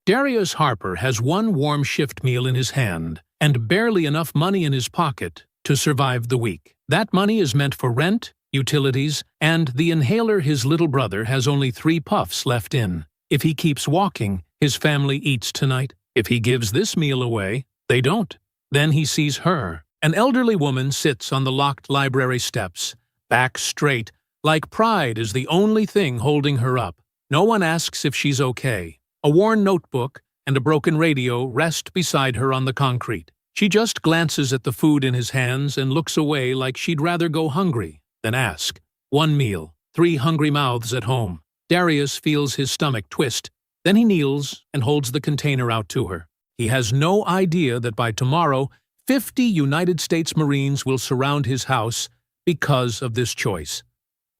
Darius Harper has one warm shift meal in his hand and barely enough money in his pocket to survive the week. That money is meant for rent, utilities, and the inhaler his little brother has only 3 puffs left in. If he keeps walking, his family eats tonight. If he gives this meal away, they don't. Then he sees her. An elderly woman sits on the locked library steps, back straight, like pride is the only thing holding her up. No one asks if she's okay. A worn notebook and a broken radio rest beside her on the concrete. She just glances at the food in his hands and looks away like she'd rather go hungry than ask. 1 meal, 3 hungry mouths at home. Darius feels his stomach twist. Then he kneels and holds the container out to her. He has no idea that by tomorrow, 50 United States Marines will surround his house because of this choice.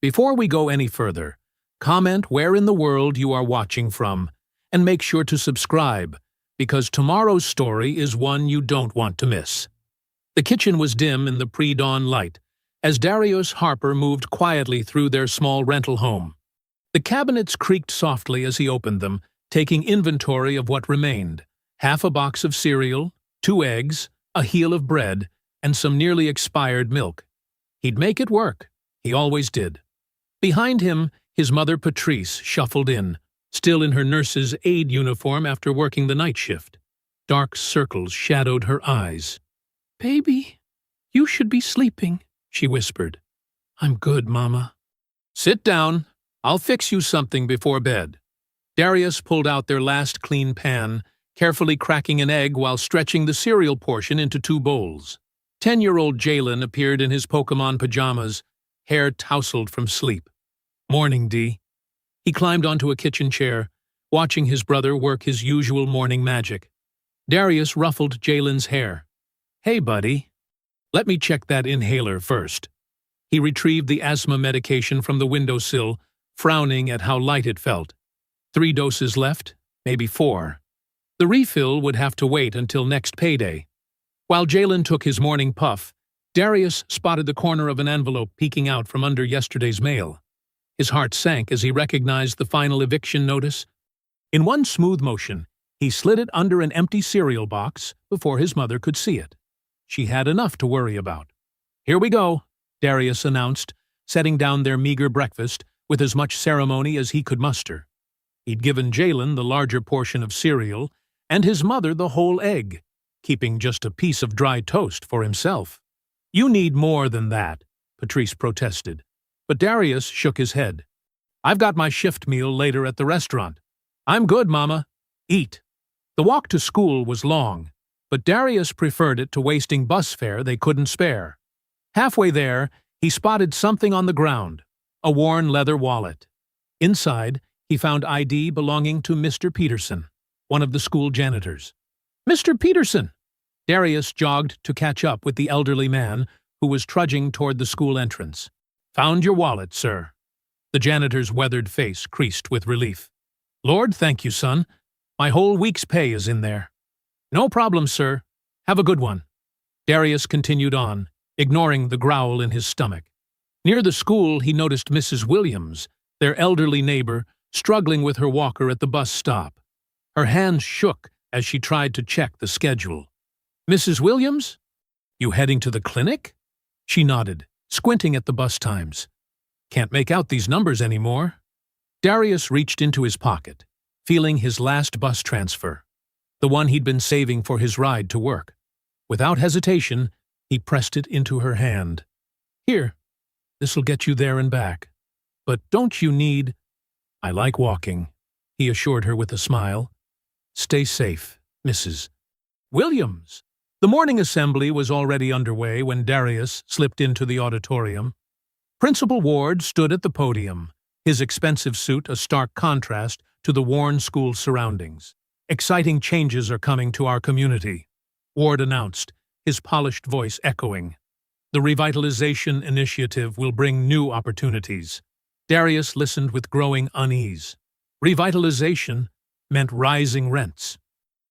Before we go any further, comment where in the world you are watching from, and make sure to subscribe, because tomorrow's story is one you don't want to miss. The kitchen was dim in the pre-dawn light, as Darius Harper moved quietly through their small rental home. The cabinets creaked softly as he opened them, taking inventory of what remained: half a box of cereal, 2 eggs, a heel of bread, and some nearly expired milk. He'd make it work. He always did. Behind him, his mother Patrice shuffled in, still in her nurse's aide uniform after working the night shift. Dark circles shadowed her eyes. "Baby, you should be sleeping," she whispered. "I'm good, Mama." "Sit down. I'll fix you something before bed." Darius pulled out their last clean pan, carefully cracking an egg while stretching the cereal portion into 2 bowls. 10-year-old Jalen appeared in his Pokemon pajamas, hair tousled from sleep. "Morning, Dee." He climbed onto a kitchen chair, watching his brother work his usual morning magic. Darius ruffled Jalen's hair. "Hey, buddy. Let me check that inhaler first." He retrieved the asthma medication from the windowsill, frowning at how light it felt. 3 doses left, maybe 4. The refill would have to wait until next payday. While Jalen took his morning puff, Darius spotted the corner of an envelope peeking out from under yesterday's mail. His heart sank as he recognized the final eviction notice. In one smooth motion, he slid it under an empty cereal box before his mother could see it. She had enough to worry about. "Here we go," Darius announced, setting down their meager breakfast with as much ceremony as he could muster. He'd given Jalen the larger portion of cereal and his mother the whole egg, keeping just a piece of dry toast for himself. "You need more than that," Patrice protested. But Darius shook his head. "I've got my shift meal later at the restaurant." "I'm good, Mama. Eat." The walk to school was long, but Darius preferred it to wasting bus fare they couldn't spare. Halfway there, he spotted something on the ground, a worn leather wallet. Inside, he found ID belonging to Mr. Peterson, one of the school janitors. "Mr. Peterson!" Darius jogged to catch up with the elderly man who was trudging toward the school entrance. "Found your wallet, sir." The janitor's weathered face creased with relief. "Lord, thank you, son. My whole week's pay is in there." "No problem, sir. Have a good one." Darius continued on, ignoring the growl in his stomach. Near the school, he noticed Mrs. Williams, their elderly neighbor, struggling with her walker at the bus stop. Her hands shook as she tried to check the schedule. "Mrs. Williams? You heading to the clinic?" She nodded, squinting at the bus times. "Can't make out these numbers anymore." Darius reached into his pocket, feeling his last bus transfer, the one he'd been saving for his ride to work. Without hesitation, he pressed it into her hand. "Here, this'll get you there and back. But don't you need—" "I like walking," he assured her with a smile. "Stay safe, Mrs. Williams." The morning assembly was already underway when Darius slipped into the auditorium. Principal Ward stood at the podium, his expensive suit a stark contrast to the worn school surroundings. "Exciting changes are coming to our community," Ward announced, his polished voice echoing. "The revitalization initiative will bring new opportunities." Darius listened with growing unease. Revitalization meant rising rents.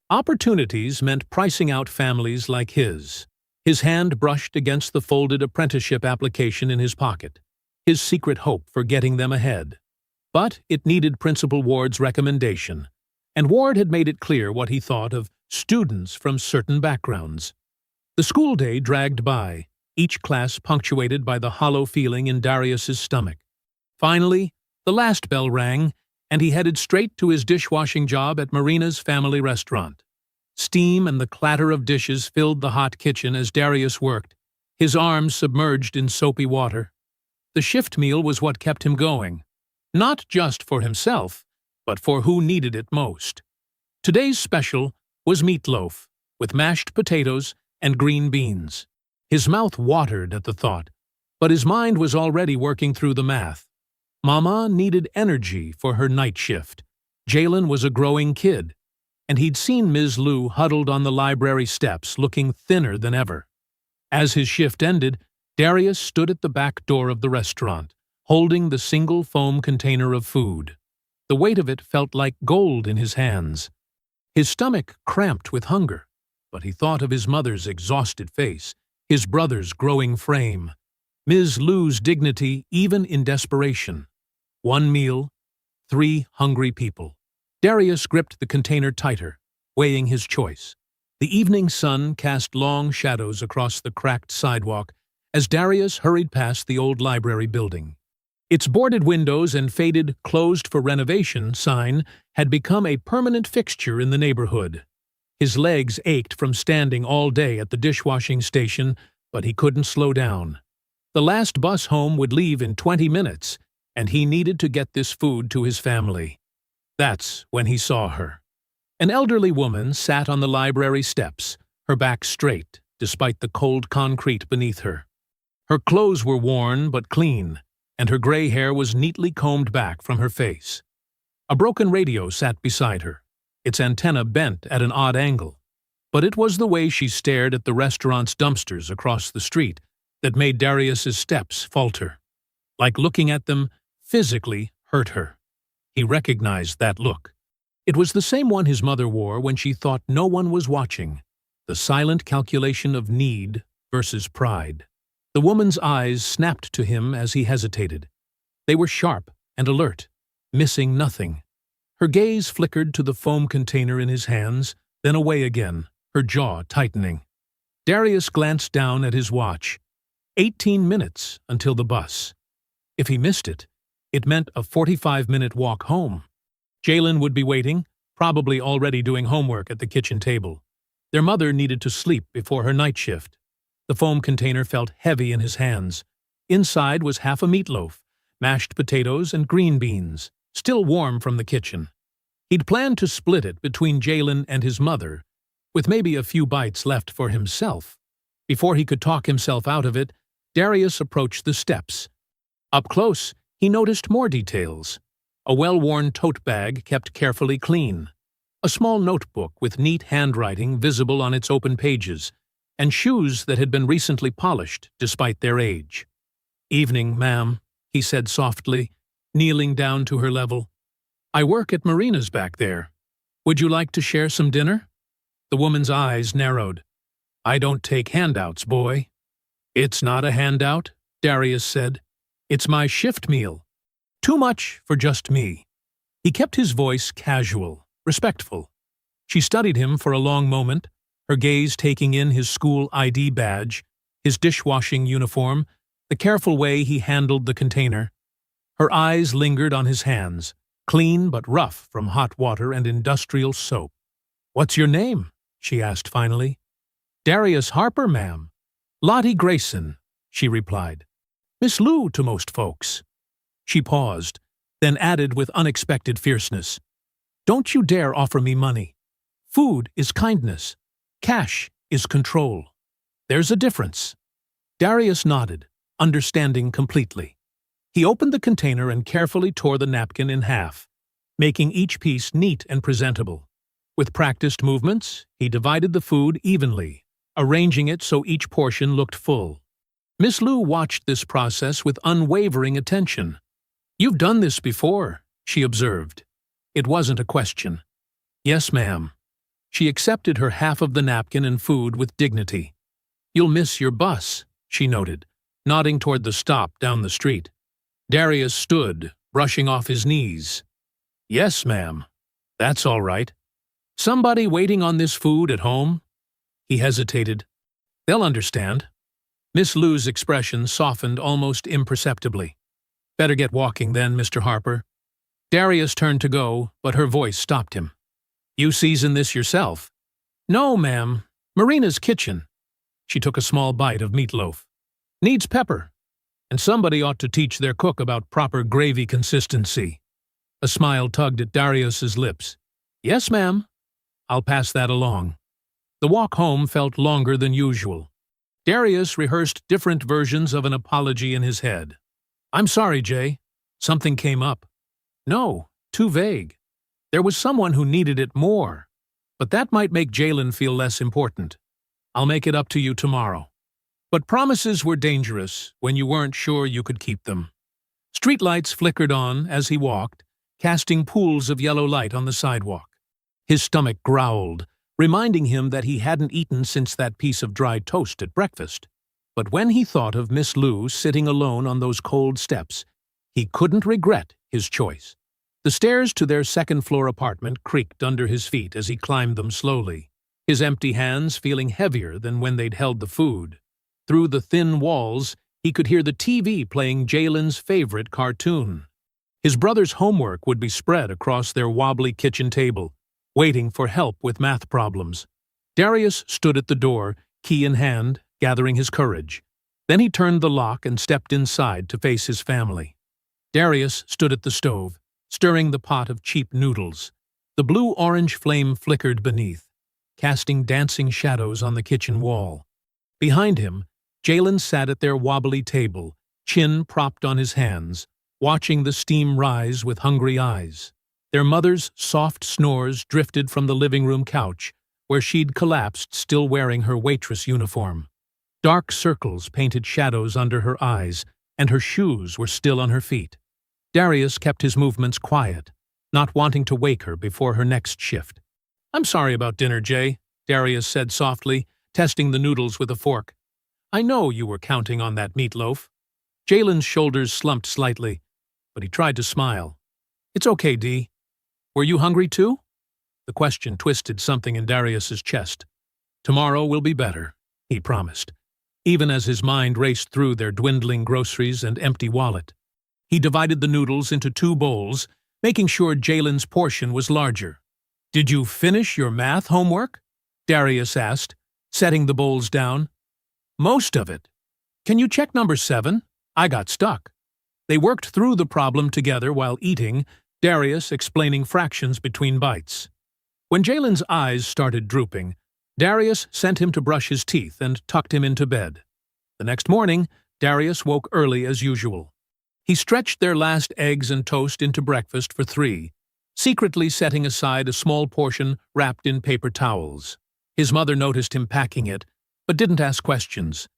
Opportunities meant pricing out families like his. His hand brushed against the folded apprenticeship application in his pocket, his secret hope for getting them ahead. But it needed Principal Ward's recommendation, and Ward had made it clear what he thought of students from certain backgrounds. The school day dragged by, each class punctuated by the hollow feeling in Darius's stomach. Finally, the last bell rang, and he headed straight to his dishwashing job at Marina's family restaurant. Steam and the clatter of dishes filled the hot kitchen as Darius worked, his arms submerged in soapy water. The shift meal was what kept him going, not just for himself, but for who needed it most. Today's special was meatloaf, with mashed potatoes and green beans. His mouth watered at the thought, but his mind was already working through the math. Mama needed energy for her night shift. Jalen was a growing kid, and he'd seen Ms. Lou huddled on the library steps looking thinner than ever. As his shift ended, Darius stood at the back door of the restaurant, holding the single foam container of food. The weight of it felt like gold in his hands. His stomach cramped with hunger, but he thought of his mother's exhausted face, his brother's growing frame, Ms. Lou's dignity even in desperation. One meal, 3 hungry people. Darius gripped the container tighter, weighing his choice. The evening sun cast long shadows across the cracked sidewalk as Darius hurried past the old library building. Its boarded windows and faded "closed for renovation" sign had become a permanent fixture in the neighborhood. His legs ached from standing all day at the dishwashing station, but he couldn't slow down. The last bus home would leave in 20 minutes, and he needed to get this food to his family. That's when he saw her. An elderly woman sat on the library steps, her back straight, despite the cold concrete beneath her. Her clothes were worn but clean, and her gray hair was neatly combed back from her face. A broken radio sat beside her, its antenna bent at an odd angle. But it was the way she stared at the restaurant's dumpsters across the street that made Darius's steps falter. Like looking at them physically hurt her. He recognized that look. It was the same one his mother wore when she thought no one was watching, the silent calculation of need versus pride. The woman's eyes snapped to him as he hesitated. They were sharp and alert, missing nothing. Her gaze flickered to the foam container in his hands, then away again, her jaw tightening. Darius glanced down at his watch. 18 minutes until the bus. If he missed it, it meant a 45-minute walk home. Jalen would be waiting, probably already doing homework at the kitchen table. Their mother needed to sleep before her night shift. The foam container felt heavy in his hands. Inside was half a meatloaf, mashed potatoes and green beans, still warm from the kitchen. He'd planned to split it between Jalen and his mother, with maybe a few bites left for himself. Before he could talk himself out of it, Darius approached the steps. Up close, he noticed more details. A well-worn tote bag kept carefully clean, a small notebook with neat handwriting visible on its open pages, and shoes that had been recently polished despite their age. "Evening, ma'am," he said softly, kneeling down to her level. "I work at Marina's back there. Would you like to share some dinner?" The woman's eyes narrowed. "I don't take handouts, boy." "It's not a handout," Darius said. "It's my shift meal. Too much for just me." He kept his voice casual, respectful. She studied him for a long moment, her gaze taking in his school ID badge, his dishwashing uniform, the careful way he handled the container. Her eyes lingered on his hands, clean but rough from hot water and industrial soap. "What's your name?" she asked finally. "Darius Harper, ma'am." "Lottie Grayson," she replied. "Miss Lou to most folks." She paused, then added with unexpected fierceness, "Don't you dare offer me money. Food is kindness. Cash is control. There's a difference." Darius nodded, understanding completely. He opened the container and carefully tore the napkin in half, making each piece neat and presentable. With practiced movements, he divided the food evenly, arranging it so each portion looked full. Miss Lou watched this process with unwavering attention. "You've done this before," she observed. It wasn't a question. "Yes, ma'am." She accepted her half of the napkin and food with dignity. "You'll miss your bus," she noted, nodding toward the stop down the street. Darius stood, brushing off his knees. "Yes, ma'am." That's all right. Somebody waiting on this food at home? He hesitated. They'll understand. Miss Lou's expression softened almost imperceptibly. Better get walking then, Mr. Harper. Darius turned to go, but her voice stopped him. You season this yourself? No, ma'am. Marina's kitchen. She took a small bite of meatloaf. Needs pepper. And somebody ought to teach their cook about proper gravy consistency. A smile tugged at Darius's lips. Yes, ma'am. I'll pass that along. The walk home felt longer than usual. Darius rehearsed different versions of an apology in his head. I'm sorry, Jay. Something came up. No, too vague. There was someone who needed it more. But that might make Jalen feel less important. I'll make it up to you tomorrow. But promises were dangerous when you weren't sure you could keep them. Streetlights flickered on as he walked, casting pools of yellow light on the sidewalk. His stomach growled, reminding him that he hadn't eaten since that piece of dry toast at breakfast. But when he thought of Miss Lou sitting alone on those cold steps, he couldn't regret his choice. The stairs to their second-floor apartment creaked under his feet as he climbed them slowly, his empty hands feeling heavier than when they'd held the food. Through the thin walls, he could hear the TV playing Jalen's favorite cartoon. His brother's homework would be spread across their wobbly kitchen table, waiting for help with math problems. Darius stood at the door, key in hand, gathering his courage. Then he turned the lock and stepped inside to face his family. Darius stood at the stove, stirring the pot of cheap noodles. The blue-orange flame flickered beneath, casting dancing shadows on the kitchen wall. Behind him, Jalen sat at their wobbly table, chin propped on his hands, watching the steam rise with hungry eyes. Their mother's soft snores drifted from the living room couch, where she'd collapsed still wearing her waitress uniform. Dark circles painted shadows under her eyes, and her shoes were still on her feet. Darius kept his movements quiet, not wanting to wake her before her next shift. I'm sorry about dinner, Jay, Darius said softly, testing the noodles with a fork. I know you were counting on that meatloaf. Jalen's shoulders slumped slightly, but he tried to smile. It's okay, Dee. Were you hungry too? The question twisted something in Darius's chest. Tomorrow will be better, he promised, even as his mind raced through their dwindling groceries and empty wallet. He divided the noodles into 2 bowls, making sure Jalen's portion was larger. Did you finish your math homework? Darius asked, setting the bowls down. Most of it. Can you check number 7? I got stuck. They worked through the problem together while eating, Darius explaining fractions between bites. When Jalen's eyes started drooping, Darius sent him to brush his teeth and tucked him into bed. The next morning, Darius woke early as usual. He stretched their last eggs and toast into breakfast for 3, secretly setting aside a small portion wrapped in paper towels. His mother noticed him packing it, but didn't ask questions.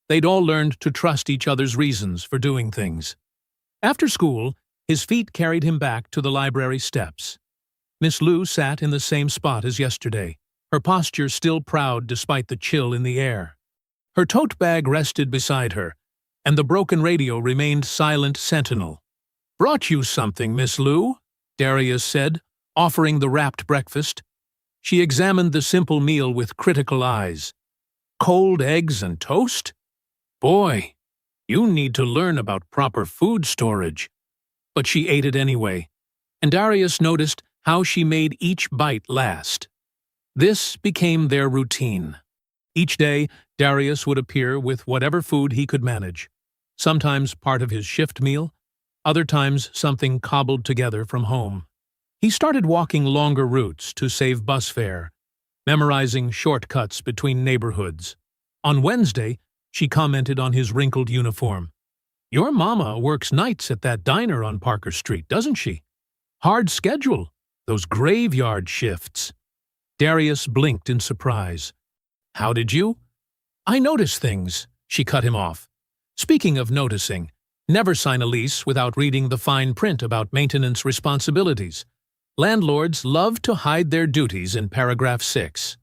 They'd all learned to trust each other's reasons for doing things. After school, his feet carried him back to the library steps. Miss Lou sat in the same spot as yesterday, her posture still proud despite the chill in the air. Her tote bag rested beside her, and the broken radio remained silent sentinel. Brought you something, Miss Lou, Darius said, offering the wrapped breakfast. She examined the simple meal with critical eyes. Cold eggs and toast? Boy, you need to learn about proper food storage. But she ate it anyway, and Darius noticed how she made each bite last. This became their routine. Each day, Darius would appear with whatever food he could manage, sometimes part of his shift meal, other times something cobbled together from home. He started walking longer routes to save bus fare, memorizing shortcuts between neighborhoods. On Wednesday, she commented on his wrinkled uniform. Your mama works nights at that diner on Parker Street, doesn't she? Hard schedule, those graveyard shifts. Darius blinked in surprise. How did you? I notice things, she cut him off. Speaking of noticing, never sign a lease without reading the fine print about maintenance responsibilities. Landlords love to hide their duties in paragraph 6.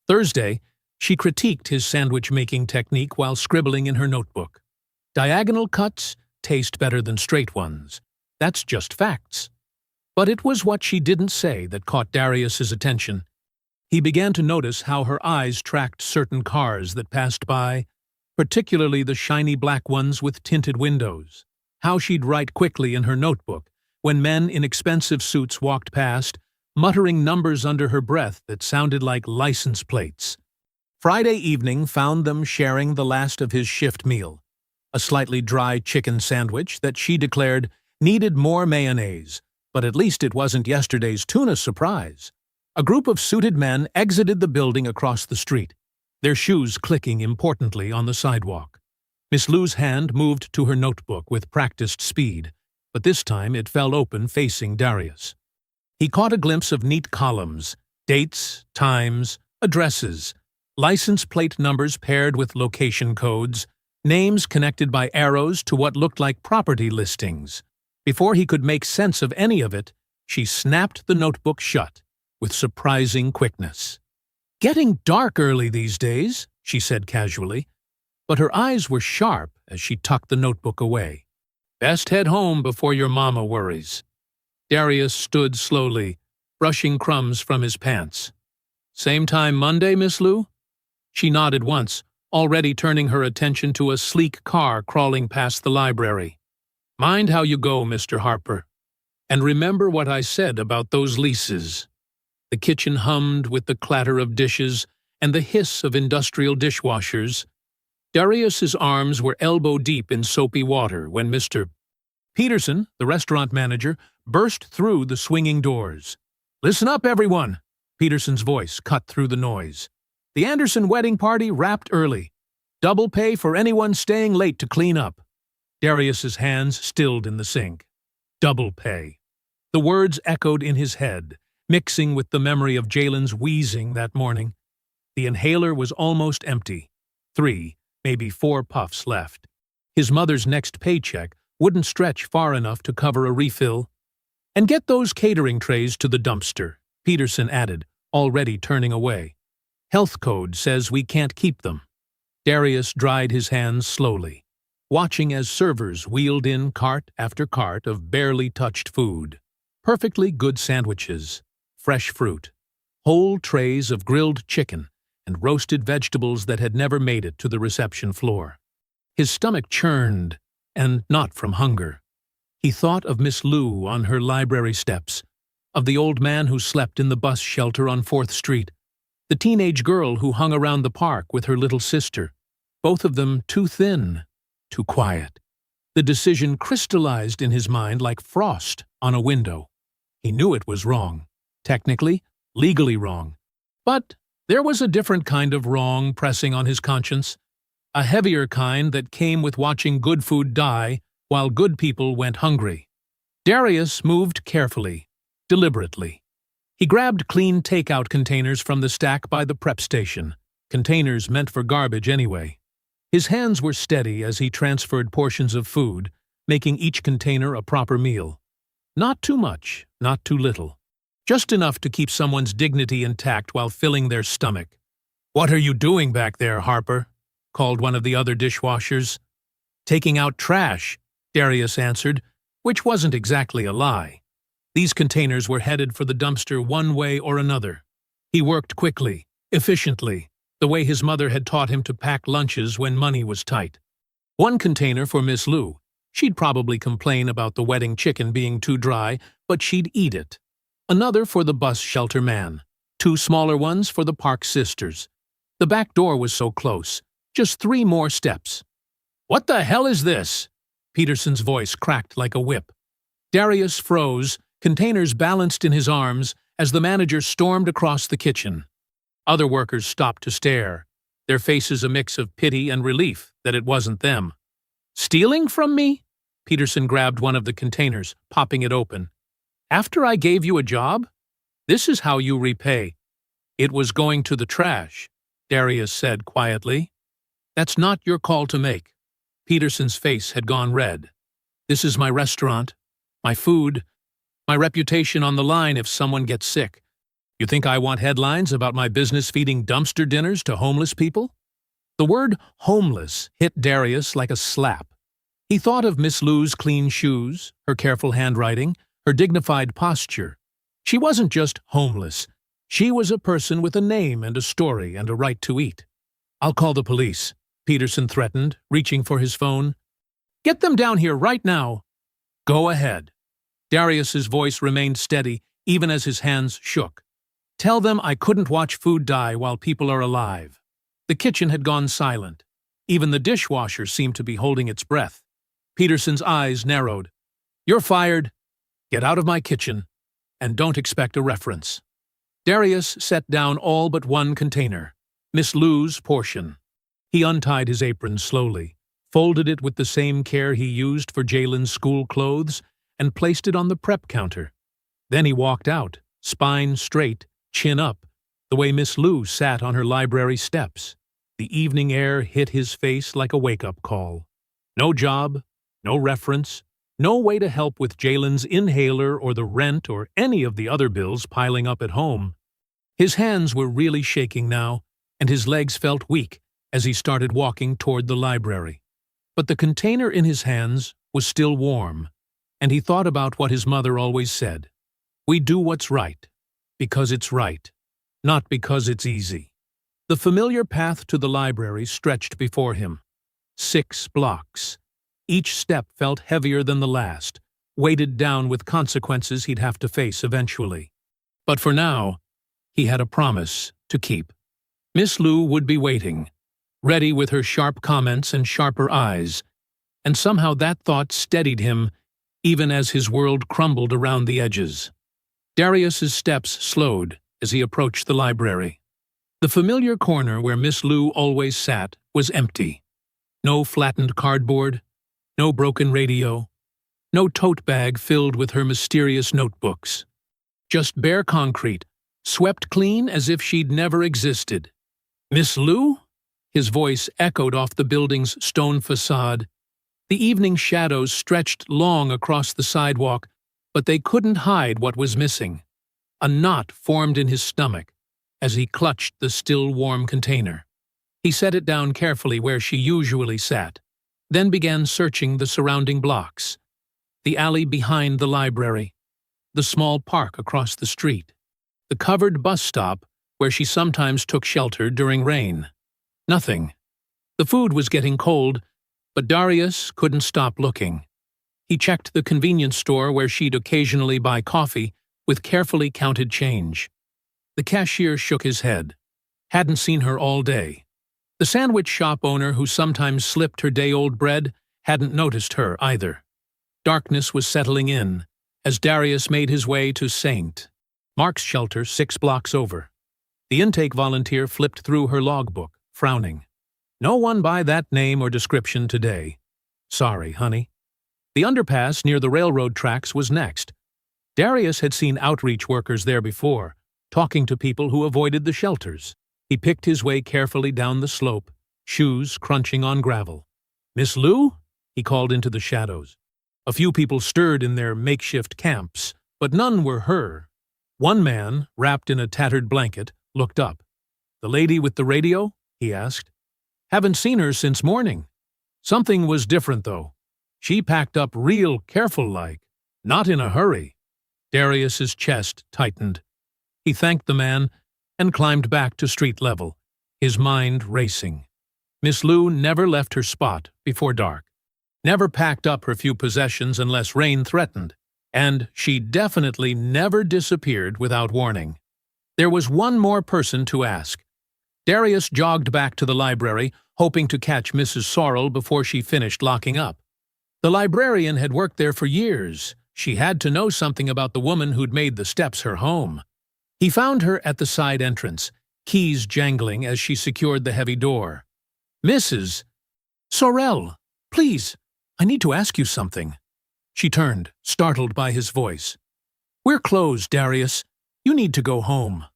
Thursday, she critiqued his sandwich-making technique while scribbling in her notebook. Diagonal cuts taste better than straight ones. That's just facts. But it was what she didn't say that caught Darius's attention. He began to notice how her eyes tracked certain cars that passed by, particularly the shiny black ones with tinted windows. How she'd write quickly in her notebook when men in expensive suits walked past, muttering numbers under her breath that sounded like license plates. Friday evening found them sharing the last of his shift meal, a slightly dry chicken sandwich that she declared needed more mayonnaise, but at least it wasn't yesterday's tuna surprise. A group of suited men exited the building across the street, their shoes clicking importantly on the sidewalk. Miss Lou's hand moved to her notebook with practiced speed, but this time it fell open facing Darius. He caught a glimpse of neat columns, dates, times, addresses, license plate numbers paired with location codes, names connected by arrows to what looked like property listings. Before he could make sense of any of it, she snapped the notebook shut with surprising quickness. "Getting dark early these days," she said casually, but her eyes were sharp as she tucked the notebook away. "Best head home before your mama worries." Darius stood slowly, brushing crumbs from his pants. "Same time Monday, Miss Lou?" She nodded once, already turning her attention to a sleek car crawling past the library. "Mind how you go, Mr. Harper. And remember what I said about those leases." The kitchen hummed with the clatter of dishes and the hiss of industrial dishwashers. Darius's arms were elbow-deep in soapy water when Mr. Peterson, the restaurant manager, burst through the swinging doors. "Listen up, everyone!" Peterson's voice cut through the noise. "The Anderson wedding party wrapped early. Double pay for anyone staying late to clean up." Darius's hands stilled in the sink. Double pay. The words echoed in his head, mixing with the memory of Jalen's wheezing that morning. The inhaler was almost empty. 3, maybe 4 puffs left. His mother's next paycheck wouldn't stretch far enough to cover a refill. "And get those catering trays to the dumpster," Peterson added, already turning away. "Health code says we can't keep them." Darius dried his hands slowly, watching as servers wheeled in cart after cart of barely touched food. Perfectly good sandwiches, fresh fruit, whole trays of grilled chicken, and roasted vegetables that had never made it to the reception floor. His stomach churned, and not from hunger. He thought of Miss Lou on her library steps, of the old man who slept in the bus shelter on 4th Street, the teenage girl who hung around the park with her little sister, both of them too thin, too quiet. The decision crystallized in his mind like frost on a window. He knew it was wrong, technically, legally wrong. But there was a different kind of wrong pressing on his conscience, a heavier kind that came with watching good food die while good people went hungry. Darius moved carefully, deliberately. He grabbed clean takeout containers from the stack by the prep station, containers meant for garbage anyway. His hands were steady as he transferred portions of food, making each container a proper meal. Not too much, not too little. Just enough to keep someone's dignity intact while filling their stomach. "What are you doing back there, Harper?" called one of the other dishwashers. "Taking out trash," Darius answered, which wasn't exactly a lie. These containers were headed for the dumpster one way or another. He worked quickly, efficiently, the way his mother had taught him to pack lunches when money was tight. One container for Miss Lou. She'd probably complain about the wedding chicken being too dry, but she'd eat it. Another for the bus shelter man. 2 smaller ones for the Park sisters. The back door was so close. Just 3 more steps. "What the hell is this?" Peterson's voice cracked like a whip. Darius froze, containers balanced in his arms, as the manager stormed across the kitchen. Other workers stopped to stare, their faces a mix of pity and relief that it wasn't them. "Stealing from me?" Peterson grabbed one of the containers, popping it open. "After I gave you a job? This is how you repay." "It was going to the trash," Darius said quietly. "That's not your call to make." Peterson's face had gone red. "This is my restaurant, my food, my reputation on the line if someone gets sick. You think I want headlines about my business feeding dumpster dinners to homeless people?" The word homeless hit Darius like a slap. He thought of Miss Lou's clean shoes, her careful handwriting, her dignified posture. She wasn't just homeless. She was a person with a name and a story and a right to eat. "I'll call the police," Peterson threatened, reaching for his phone. "Get them down here right now." "Go ahead." Darius's voice remained steady, even as his hands shook. "Tell them I couldn't watch food die while people are alive." The kitchen had gone silent. Even the dishwasher seemed to be holding its breath. Peterson's eyes narrowed. "You're fired. Get out of my kitchen, and don't expect a reference." Darius set down all but one container, Miss Lou's portion. He untied his apron slowly, folded it with the same care he used for Jalen's school clothes, and placed it on the prep counter. Then he walked out, spine straight, chin up, the way Miss Lou sat on her library steps. The evening air hit his face like a wake-up call. No job, no reference, no way to help with Jalen's inhaler or the rent or any of the other bills piling up at home. His hands were really shaking now, and his legs felt weak as he started walking toward the library. But the container in his hands was still warm, and he thought about what his mother always said. "We do what's right, because it's right, not because it's easy." The familiar path to the library stretched before him. 6 blocks. Each step felt heavier than the last, weighted down with consequences he'd have to face eventually. But for now, he had a promise to keep. Miss Lou would be waiting, ready with her sharp comments and sharper eyes, and somehow that thought steadied him even as his world crumbled around the edges. Darius's steps slowed as he approached the library. The familiar corner where Miss Lou always sat was empty. No flattened cardboard, no broken radio, no tote bag filled with her mysterious notebooks. Just bare concrete, swept clean as if she'd never existed. "Miss Lou?" His voice echoed off the building's stone facade. The evening shadows stretched long across the sidewalk, but they couldn't hide what was missing. A knot formed in his stomach as he clutched the still warm container. He set it down carefully where she usually sat, then began searching the surrounding blocks. The alley behind the library, the small park across the street, the covered bus stop where she sometimes took shelter during rain. Nothing. The food was getting cold, but Darius couldn't stop looking. He checked the convenience store where she'd occasionally buy coffee with carefully counted change. The cashier shook his head. Hadn't seen her all day. The sandwich shop owner who sometimes slipped her day-old bread hadn't noticed her either. Darkness was settling in as Darius made his way to St. Mark's shelter 6 blocks over. The intake volunteer flipped through her logbook, frowning. "No one by that name or description today. Sorry, honey." The underpass near the railroad tracks was next. Darius had seen outreach workers there before, talking to people who avoided the shelters. He picked his way carefully down the slope, shoes crunching on gravel. "Miss Lou?" he called into the shadows. A few people stirred in their makeshift camps, but none were her. One man, wrapped in a tattered blanket, looked up. "The lady with the radio?" he asked. "Haven't seen her since morning." Something was different, though. She packed up real careful-like, not in a hurry. Darius's chest tightened. He thanked the man and climbed back to street level, his mind racing. Miss Lou never left her spot before dark, never packed up her few possessions unless rain threatened, and she definitely never disappeared without warning. There was one more person to ask. Darius jogged back to the library, hoping to catch Mrs. Sorrell before she finished locking up. The librarian had worked there for years. She had to know something about the woman who'd made the steps her home. He found her at the side entrance, keys jangling as she secured the heavy door. "Mrs. Sorrell, please, I need to ask you something." She turned, startled by his voice. "We're closed, Darius. You need to go home.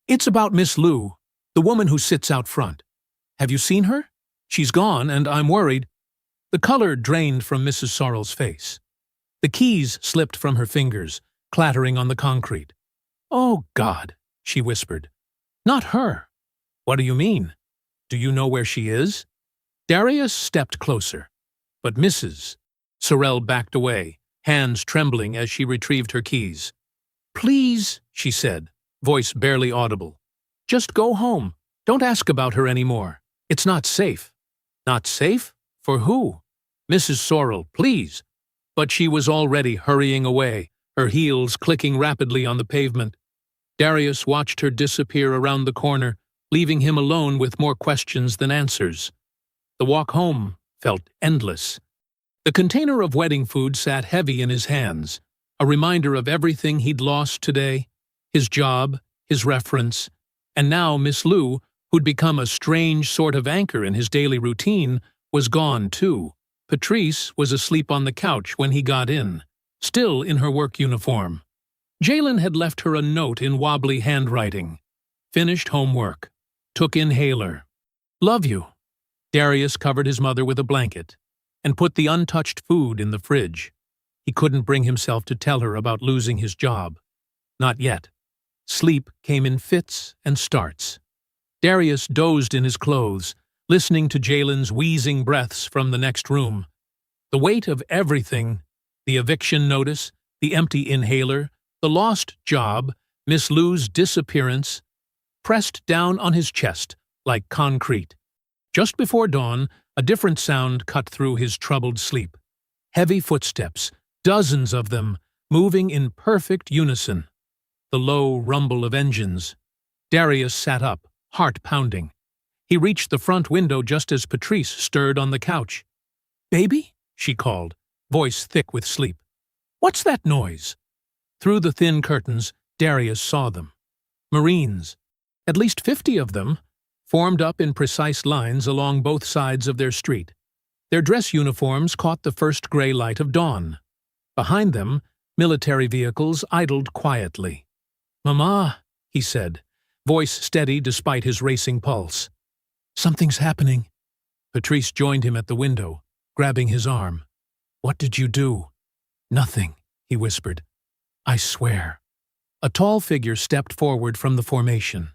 It's about Miss Lou, the woman who sits out front. Have you seen her? She's gone, and I'm worried." The color drained from Mrs. Sorrell's face. The keys slipped from her fingers, clattering on the concrete. "Oh, God," she whispered. "Not her." "What do you mean? Do you know where she is?" Darius stepped closer, but Mrs. Sorrell backed away, hands trembling as she retrieved her keys. "Please," she said, voice barely audible. "Just go home. Don't ask about her anymore. It's not safe." "Not safe? For who?" "Mrs. Sorrel, please." But she was already hurrying away, her heels clicking rapidly on the pavement. Darius watched her disappear around the corner, leaving him alone with more questions than answers. The walk home felt endless. The container of wedding food sat heavy in his hands, a reminder of everything he'd lost today, his job, his reference, and now Miss Lou, who'd become a strange sort of anchor in his daily routine, was gone too. Patrice was asleep on the couch when he got in, still in her work uniform. Jalen had left her a note in wobbly handwriting. "Finished homework. Took inhaler. Love you." Darius covered his mother with a blanket and put the untouched food in the fridge. He couldn't bring himself to tell her about losing his job. Not yet. Sleep came in fits and starts. Darius dozed in his clothes, listening to Jalen's wheezing breaths from the next room. The weight of everything, the eviction notice, the empty inhaler, the lost job, Miss Lou's disappearance, pressed down on his chest like concrete. Just before dawn, a different sound cut through his troubled sleep. Heavy footsteps, dozens of them, moving in perfect unison. The low rumble of engines. Darius sat up, heart pounding. He reached the front window just as Patrice stirred on the couch. "Baby?" she called, voice thick with sleep. "What's that noise?" Through the thin curtains, Darius saw them. Marines. At least 50 of them, formed up in precise lines along both sides of their street. Their dress uniforms caught the first gray light of dawn. Behind them, military vehicles idled quietly. "Mama," he said, voice steady despite his racing pulse. "Something's happening." Patrice joined him at the window, grabbing his arm. "What did you do?" "Nothing," he whispered. "I swear." A tall figure stepped forward from the formation.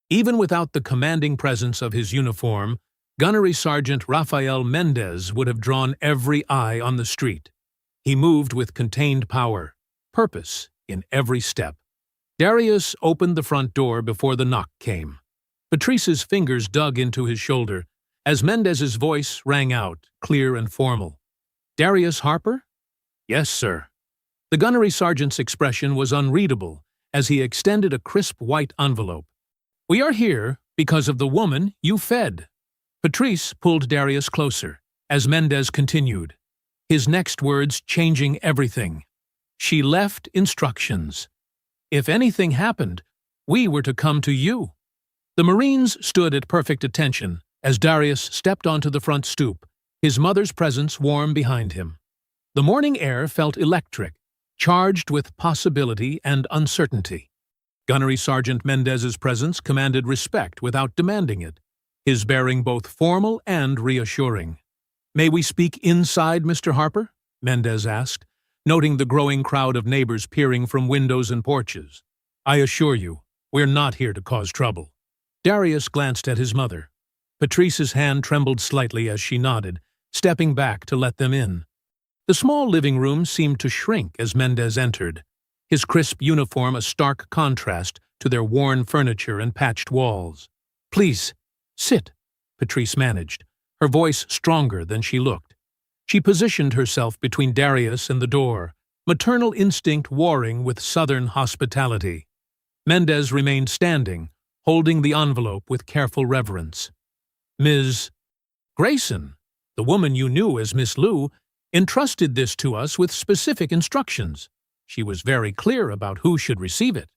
Even without the commanding presence of his uniform, Gunnery Sergeant Rafael Mendez would have drawn every eye on the street. He moved with contained power, purpose in every step. Darius opened the front door before the knock came. Patrice's fingers dug into his shoulder as Mendez's voice rang out, clear and formal. "Darius Harper?" "Yes, sir." The gunnery sergeant's expression was unreadable as he extended a crisp white envelope. "We are here because of the woman you fed." Patrice pulled Darius closer as Mendez continued, his next words changing everything. "She left instructions. If anything happened, we were to come to you." The Marines stood at perfect attention as Darius stepped onto the front stoop, his mother's presence warm behind him. The morning air felt electric, charged with possibility and uncertainty. Gunnery Sergeant Mendez's presence commanded respect without demanding it, his bearing both formal and reassuring. "May we speak inside, Mr. Harper?" Mendez asked, noting the growing crowd of neighbors peering from windows and porches. "I assure you, we're not here to cause trouble." Darius glanced at his mother. Patrice's hand trembled slightly as she nodded, stepping back to let them in. The small living room seemed to shrink as Mendez entered, his crisp uniform a stark contrast to their worn furniture and patched walls. "Please, sit," Patrice managed, her voice stronger than she looked. She positioned herself between Darius and the door, maternal instinct warring with southern hospitality. Mendez remained standing, holding the envelope with careful reverence. "Ms. Grayson, the woman you knew as Miss Lou, entrusted this to us with specific instructions. She was very clear about who should receive it."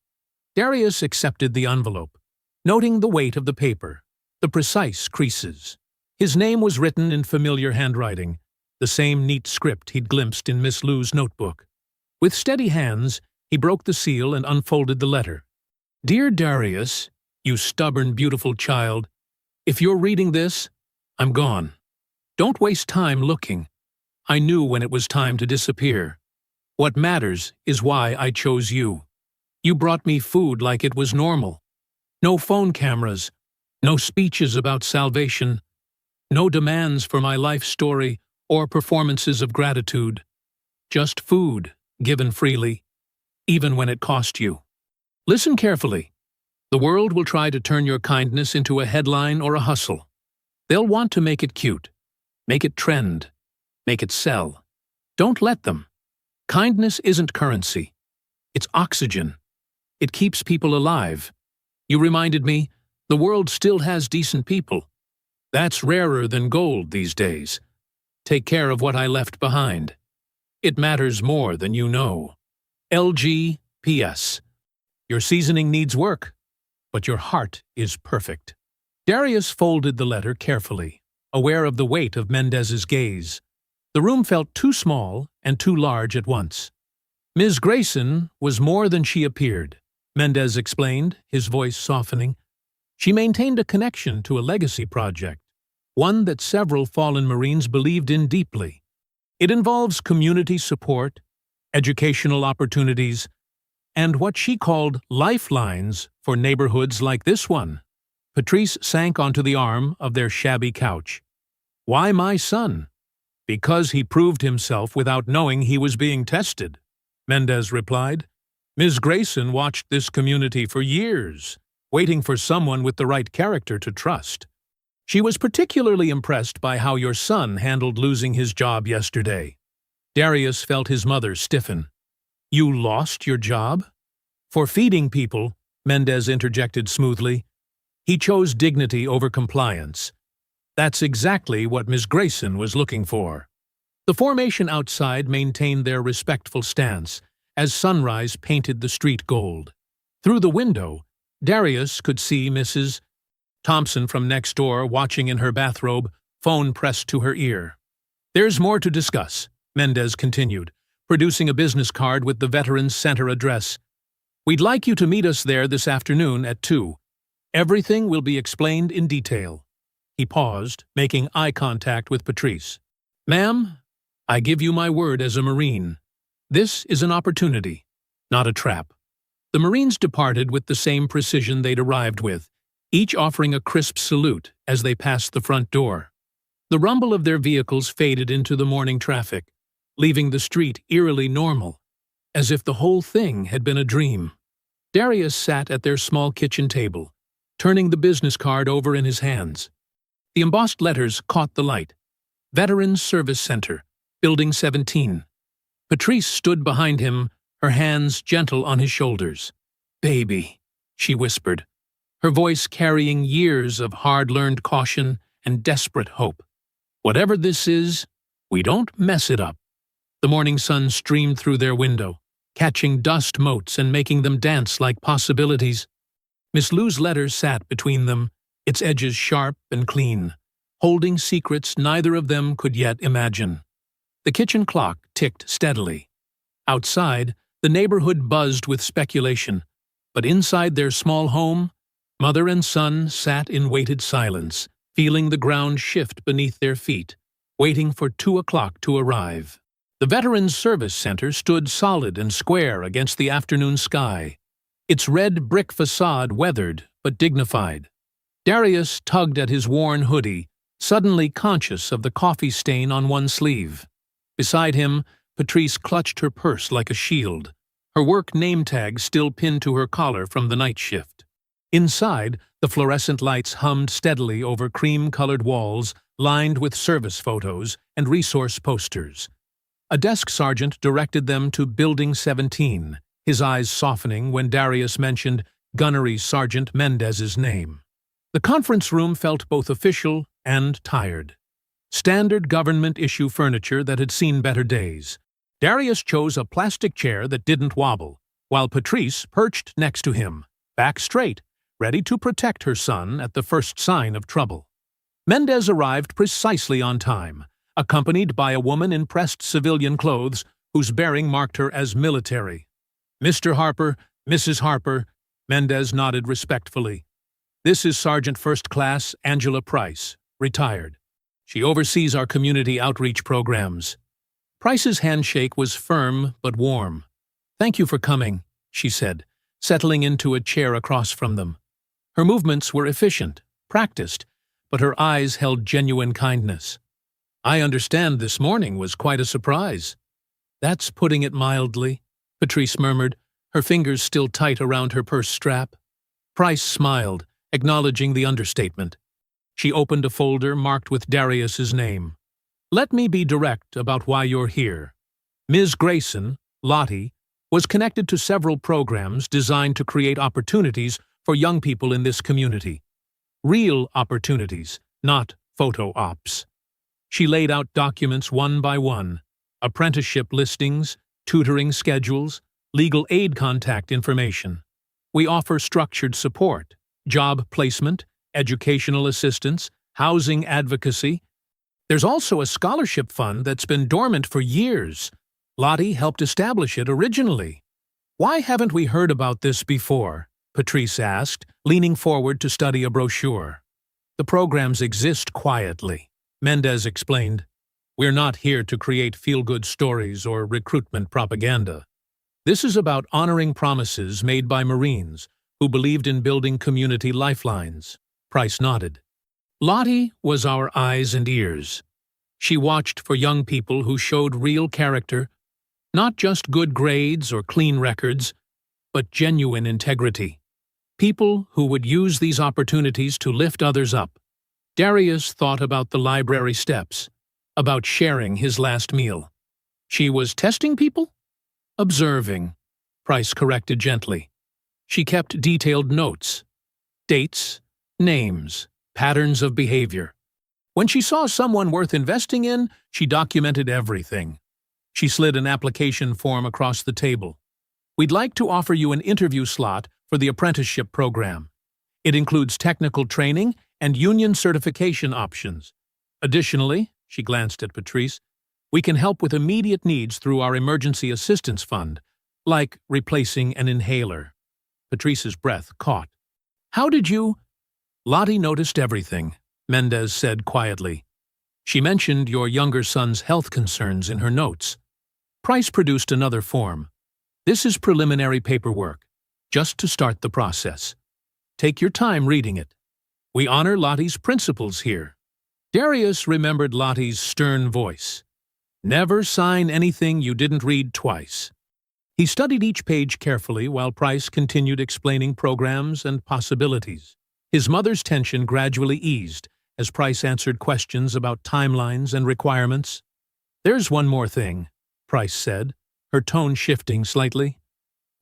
Darius accepted the envelope, noting the weight of the paper, the precise creases. His name was written in familiar handwriting, the same neat script he'd glimpsed in Miss Lou's notebook. With steady hands, he broke the seal and unfolded the letter. "Dear Darius, you stubborn, beautiful child, if you're reading this, I'm gone. Don't waste time looking. I knew when it was time to disappear. What matters is why I chose you. You brought me food like it was normal. No phone cameras, no speeches about salvation, no demands for my life story or performances of gratitude. just food, given freely, even when it cost you. Listen carefully. The world will try to turn your kindness into a headline or a hustle. They'll want to make it cute, make it trend, make it sell. Don't let them. Kindness isn't currency. It's oxygen. It keeps people alive. You reminded me, the world still has decent people. That's rarer than gold these days. Take care of what I left behind. It matters more than you know. LG, PS. Your seasoning needs work, but your heart is perfect. Darius folded the letter carefully, aware of the weight of Mendez's gaze. The room felt too small and too large at once. Ms. Grayson was more than she appeared, Mendez explained, his voice softening. She maintained a connection to a legacy project, one that several fallen Marines believed in deeply. It involves community support, educational opportunities, and what she called lifelines for neighborhoods like this one. Patrice sank onto the arm of their shabby couch. Why my son? Because he proved himself without knowing he was being tested, Mendez replied. Ms. Grayson watched this community for years, waiting for someone with the right character to trust. She was particularly impressed by how your son handled losing his job yesterday. Darius felt his mother stiffen. You lost your job? For feeding people, Mendez interjected smoothly. He chose dignity over compliance. That's exactly what Ms. Grayson was looking for. The formation outside maintained their respectful stance as sunrise painted the street gold. Through the window, Darius could see Mrs. Thompson from next door watching in her bathrobe, phone pressed to her ear. There's more to discuss, Mendez continued, producing a business card with the Veterans Center address. We'd like you to meet us there this afternoon at 2. Everything will be explained in detail. He paused, making eye contact with Patrice. Ma'am, I give you my word as a Marine. This is an opportunity, not a trap. The Marines departed with the same precision they'd arrived with, each offering a crisp salute as they passed the front door. The rumble of their vehicles faded into the morning traffic, leaving the street eerily normal, as if the whole thing had been a dream. Darius sat at their small kitchen table, turning the business card over in his hands. The embossed letters caught the light. Veterans Service Center, Building 17. Patrice stood behind him, her hands gentle on his shoulders. Baby, she whispered, her voice carrying years of hard-learned caution and desperate hope. Whatever this is, we don't mess it up. The morning sun streamed through their window, catching dust motes and making them dance like possibilities. Miss Lou's letter sat between them, its edges sharp and clean, holding secrets neither of them could yet imagine. The kitchen clock ticked steadily. Outside, the neighborhood buzzed with speculation, but inside their small home, mother and son sat in weighted silence, feeling the ground shift beneath their feet, waiting for 2 o'clock to arrive. The Veterans Service Center stood solid and square against the afternoon sky, its red brick facade weathered but dignified. Darius tugged at his worn hoodie, suddenly conscious of the coffee stain on one sleeve. Beside him, Patrice clutched her purse like a shield, her work name tag still pinned to her collar from the night shift. Inside, the fluorescent lights hummed steadily over cream-colored walls lined with service photos and resource posters. A desk sergeant directed them to Building 17, his eyes softening when Darius mentioned Gunnery Sergeant Mendez's name. The conference room felt both official and tired. Standard government-issue furniture that had seen better days. Darius chose a plastic chair that didn't wobble, while Patrice perched next to him, back straight, ready to protect her son at the first sign of trouble. Mendez arrived precisely on time, accompanied by a woman in pressed civilian clothes whose bearing marked her as military. Mr. Harper, Mrs. Harper, Mendez nodded respectfully. This is Sergeant First Class Angela Price, retired. She oversees our community outreach programs. Price's handshake was firm but warm. Thank you for coming, she said, settling into a chair across from them. Her movements were efficient, practiced, but her eyes held genuine kindness. I understand this morning was quite a surprise. "That's putting it mildly," Patrice murmured, her fingers still tight around her purse strap. Price smiled, acknowledging the understatement. She opened a folder marked with Darius's name. "Let me be direct about why you're here. Ms. Grayson, Lottie, was connected to several programs designed to create opportunities for young people in this community. Real opportunities, not photo ops." She laid out documents one by one: apprenticeship listings, tutoring schedules, legal aid contact information. "We offer structured support, job placement, educational assistance, housing advocacy. There's also a scholarship fund that's been dormant for years. Lottie helped establish it originally." "Why haven't we heard about this before?" Patrice asked, leaning forward to study a brochure. "The programs exist quietly," Mendez explained. "We're not here to create feel-good stories or recruitment propaganda. This is about honoring promises made by Marines who believed in building community lifelines." Price nodded. "Lottie was our eyes and ears. She watched for young people who showed real character, not just good grades or clean records, but genuine integrity. People who would use these opportunities to lift others up." Darius thought about the library steps, about sharing his last meal. "She was testing people?" "Observing," Price corrected gently. She kept detailed notes: dates, names, patterns of behavior. When she saw someone worth investing in, she documented everything. She slid an application form across the table. "We'd like to offer you an interview slot for the apprenticeship program. It includes technical training and union certification options. Additionally," she glanced at Patrice, "we can help with immediate needs through our emergency assistance fund, like replacing an inhaler." Patrice's breath caught. "How did you—" "Lottie noticed everything," Mendez said quietly. "She mentioned your younger son's health concerns in her notes." Price produced another form. "This is preliminary paperwork, just to start the process. Take your time reading it. We honor Lottie's principles here." Darius remembered Lottie's stern voice. "Never sign anything you didn't read twice." He studied each page carefully while Price continued explaining programs and possibilities. His mother's tension gradually eased as Price answered questions about timelines and requirements. "There's one more thing," Price said, her tone shifting slightly.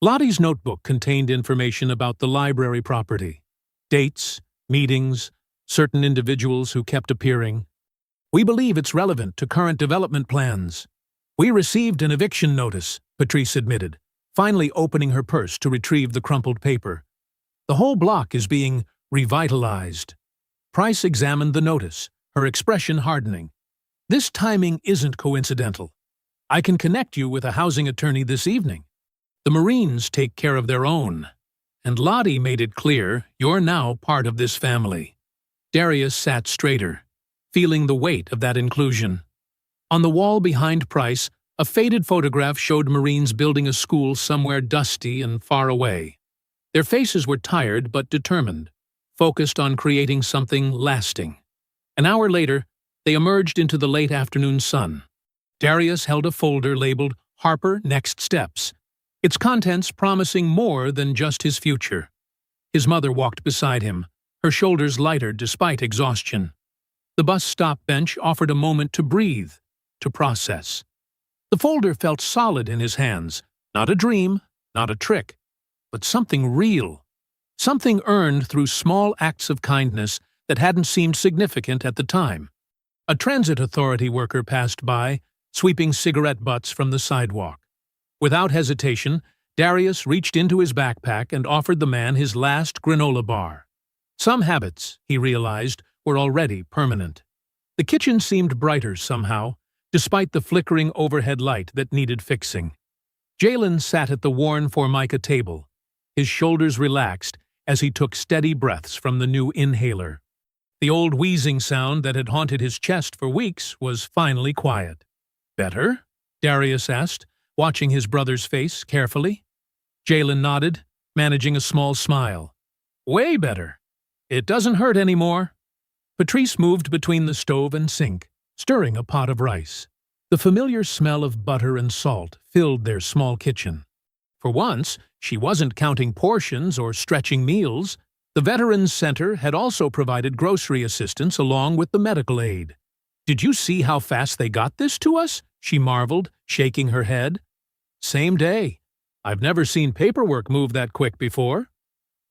Lottie's notebook contained information about the library property: dates, meetings, certain individuals who kept appearing. "We believe it's relevant to current development plans." "We received an eviction notice," Patrice admitted, finally opening her purse to retrieve the crumpled paper. "The whole block is being revitalized." Price examined the notice, her expression hardening. "This timing isn't coincidental. I can connect you with a housing attorney this evening. The Marines take care of their own. And Lottie made it clear you're now part of this family." Darius sat straighter, feeling the weight of that inclusion. On the wall behind Price, a faded photograph showed Marines building a school somewhere dusty and far away. Their faces were tired but determined, focused on creating something lasting. An hour later, they emerged into the late afternoon sun. Darius held a folder labeled "Harper Next Steps," its contents promising more than just his future. His mother walked beside him, her shoulders lighter despite exhaustion. The bus stop bench offered a moment to breathe, to process. The folder felt solid in his hands, not a dream, not a trick, but something real. Something earned through small acts of kindness that hadn't seemed significant at the time. A transit authority worker passed by, sweeping cigarette butts from the sidewalk. Without hesitation, Darius reached into his backpack and offered the man his last granola bar. Some habits, he realized, were already permanent. The kitchen seemed brighter somehow, despite the flickering overhead light that needed fixing. Jalen sat at the worn Formica table, his shoulders relaxed as he took steady breaths from the new inhaler. The old wheezing sound that had haunted his chest for weeks was finally quiet. "Better?" Darius asked, watching his brother's face carefully. Jalen nodded, managing a small smile. "Way better. It doesn't hurt anymore." Patrice moved between the stove and sink, stirring a pot of rice. The familiar smell of butter and salt filled their small kitchen. For once, she wasn't counting portions or stretching meals. The Veterans Center had also provided grocery assistance along with the medical aid. "Did you see how fast they got this to us?" she marveled, shaking her head. "Same day. I've never seen paperwork move that quick before."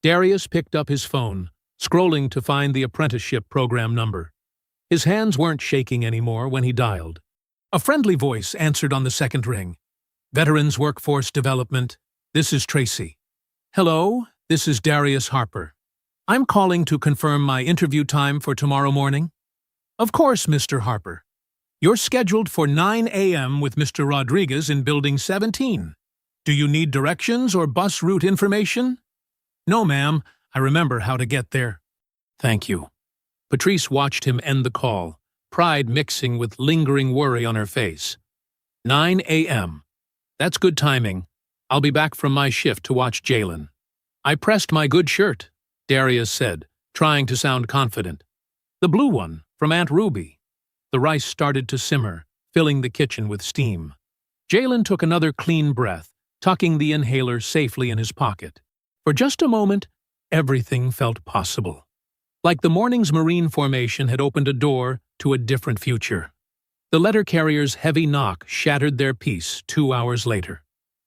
Darius picked up his phone, scrolling to find the apprenticeship program number. His hands weren't shaking anymore when he dialed. A friendly voice answered on the second ring. "Veterans Workforce Development, this is Tracy." "Hello, this is Darius Harper. I'm calling to confirm my interview time for tomorrow morning." "Of course, Mr. Harper. You're scheduled for 9 a.m. with Mr. Rodriguez in Building 17. Do you need directions or bus route information?" "No, ma'am. I remember how to get there." "Thank you." Patrice watched him end the call, pride mixing with lingering worry on her face. 9 a.m. That's good timing. I'll be back from my shift to watch Jalen. "I pressed my good shirt," Darius said, trying to sound confident. "The blue one, from Aunt Ruby." The rice started to simmer, filling the kitchen with steam. Jalen took another clean breath, tucking the inhaler safely in his pocket. For just a moment, everything felt possible. Like the morning's marine formation had opened a door to a different future. The letter carrier's heavy knock shattered their peace 2 hours later.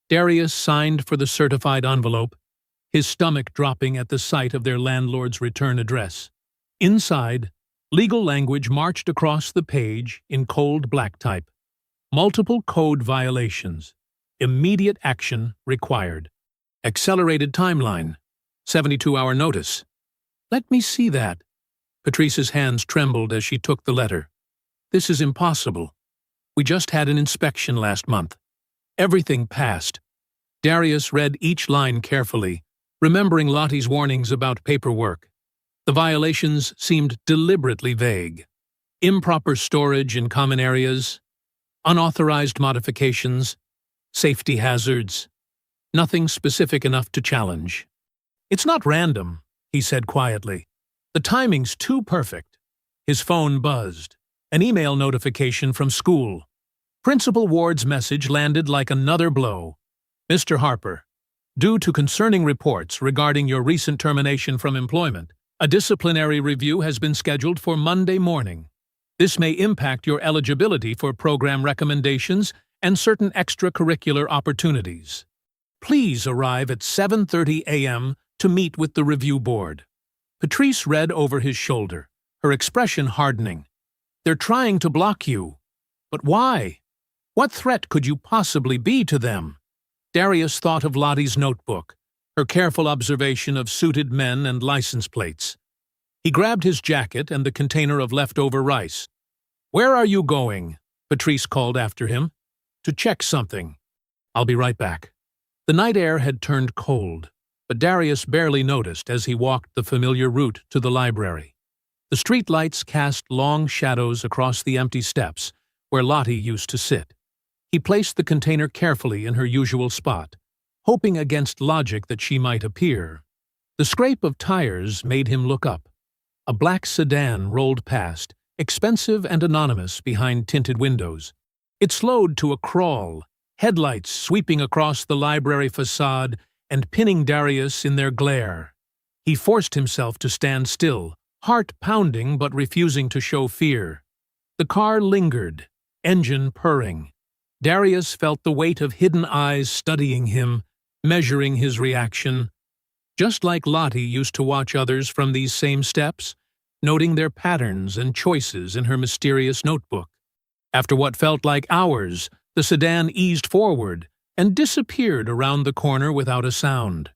Darius signed for the certified envelope, his stomach dropping at the sight of their landlord's return address. Inside, legal language marched across the page in cold black type. Multiple code violations. Immediate action required. Accelerated timeline. 72-hour notice. "Let me see that." Patrice's hands trembled as she took the letter. "This is impossible. We just had an inspection last month. Everything passed." Darius read each line carefully, remembering Lottie's warnings about paperwork. The violations seemed deliberately vague. Improper storage in common areas, unauthorized modifications, safety hazards. Nothing specific enough to challenge. "It's not random," he said quietly. "The timing's too perfect." His phone buzzed. An email notification from school. Principal Ward's message landed like another blow. "Mr. Harper, due to concerning reports regarding your recent termination from employment, a disciplinary review has been scheduled for Monday morning. This may impact your eligibility for program recommendations and certain extracurricular opportunities. Please arrive at 7:30 a.m. to meet with the review board." Patrice read over his shoulder, her expression hardening. "They're trying to block you. But why? What threat could you possibly be to them?" Darius thought of Lottie's notebook, her careful observation of suited men and license plates. He grabbed his jacket and the container of leftover rice. "Where are you going?" Patrice called after him. "To check something. I'll be right back." The night air had turned cold, but Darius barely noticed as he walked the familiar route to the library. The streetlights cast long shadows across the empty steps where Lottie used to sit. He placed the container carefully in her usual spot, hoping against logic that she might appear. The scrape of tires made him look up. A black sedan rolled past, expensive and anonymous behind tinted windows. It slowed to a crawl, headlights sweeping across the library facade and pinning Darius in their glare. He forced himself to stand still, heart pounding but refusing to show fear. The car lingered, engine purring. Darius felt the weight of hidden eyes studying him, measuring his reaction. Just like Lottie used to watch others from these same steps, noting their patterns and choices in her mysterious notebook. After what felt like hours, the sedan eased forward and disappeared around the corner without a sound.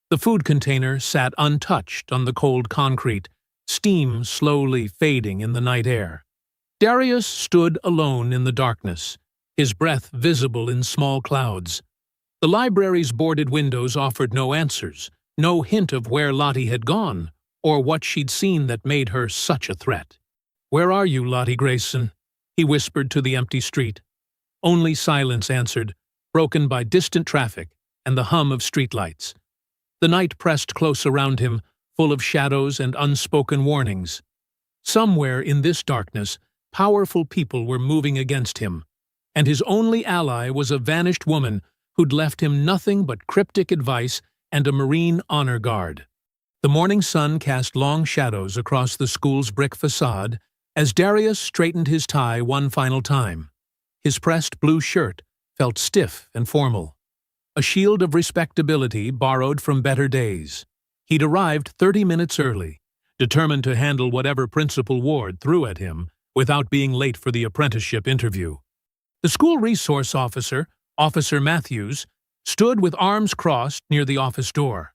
The food container sat untouched on the cold concrete, steam slowly fading in the night air. Darius stood alone in the darkness, his breath visible in small clouds. The library's boarded windows offered no answers, no hint of where Lottie had gone, or what she'd seen that made her such a threat. "Where are you, Lottie Grayson?" he whispered to the empty street. Only silence answered, broken by distant traffic and the hum of streetlights. The night pressed close around him, full of shadows and unspoken warnings. Somewhere in this darkness, powerful people were moving against him. and his only ally was a vanished woman who'd left him nothing but cryptic advice and a Marine honor guard. The morning sun cast long shadows across the school's brick facade as Darius straightened his tie one final time. His pressed blue shirt felt stiff and formal, a shield of respectability borrowed from better days. He'd arrived 30 minutes early, determined to handle whatever Principal Ward threw at him without being late for the apprenticeship interview. The school resource officer, Officer Matthews, stood with arms crossed near the office door.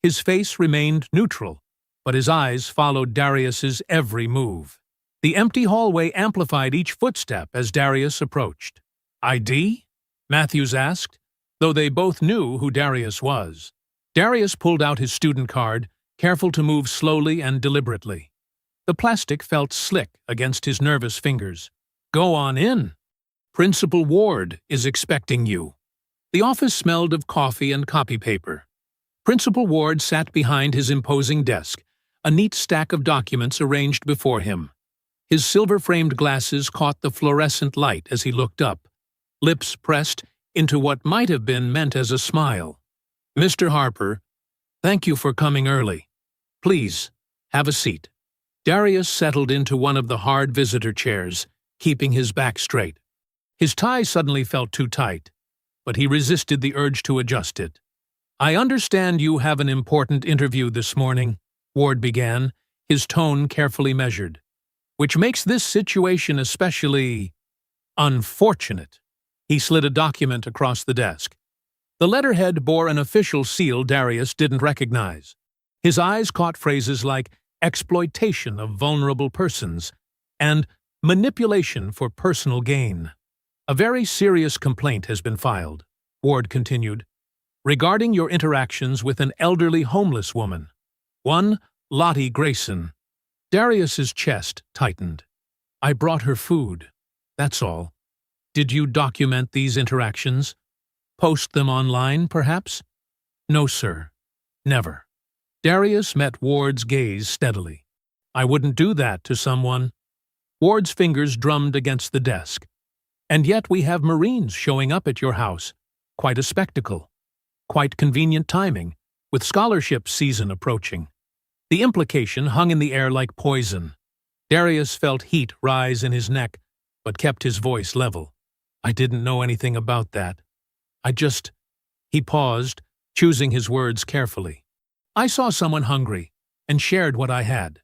His face remained neutral, but his eyes followed Darius's every move. The empty hallway amplified each footstep as Darius approached. "ID?" Matthews asked, though they both knew who Darius was. Darius pulled out his student card, careful to move slowly and deliberately. The plastic felt slick against his nervous fingers. "Go on in. Principal Ward is expecting you." The office smelled of coffee and copy paper. Principal Ward sat behind his imposing desk, a neat stack of documents arranged before him. His silver-framed glasses caught the fluorescent light as he looked up, lips pressed into what might have been meant as a smile. "Mr. Harper, thank you for coming early. Please, have a seat." Darius settled into one of the hard visitor chairs, keeping his back straight. His tie suddenly felt too tight, but he resisted the urge to adjust it. "I understand you have an important interview this morning," Ward began, his tone carefully measured, "which makes this situation especially unfortunate." He slid a document across the desk. The letterhead bore an official seal Darius didn't recognize. His eyes caught phrases like exploitation of vulnerable persons and manipulation for personal gain. "A very serious complaint has been filed," Ward continued, "regarding your interactions with an elderly homeless woman, one Lottie Grayson." Darius's chest tightened. "I brought her food. That's all. Did you document these interactions? Post them online, perhaps?" "No, sir. Never." Darius met Ward's gaze steadily. "I wouldn't do that to someone." Ward's fingers drummed against the desk. "And yet we have Marines showing up at your house. Quite a spectacle. Quite convenient timing, with scholarship season approaching." The implication hung in the air like poison. Darius felt heat rise in his neck, but kept his voice level. "I didn't know anything about that. He paused, choosing his words carefully. "I saw someone hungry, and shared what I had.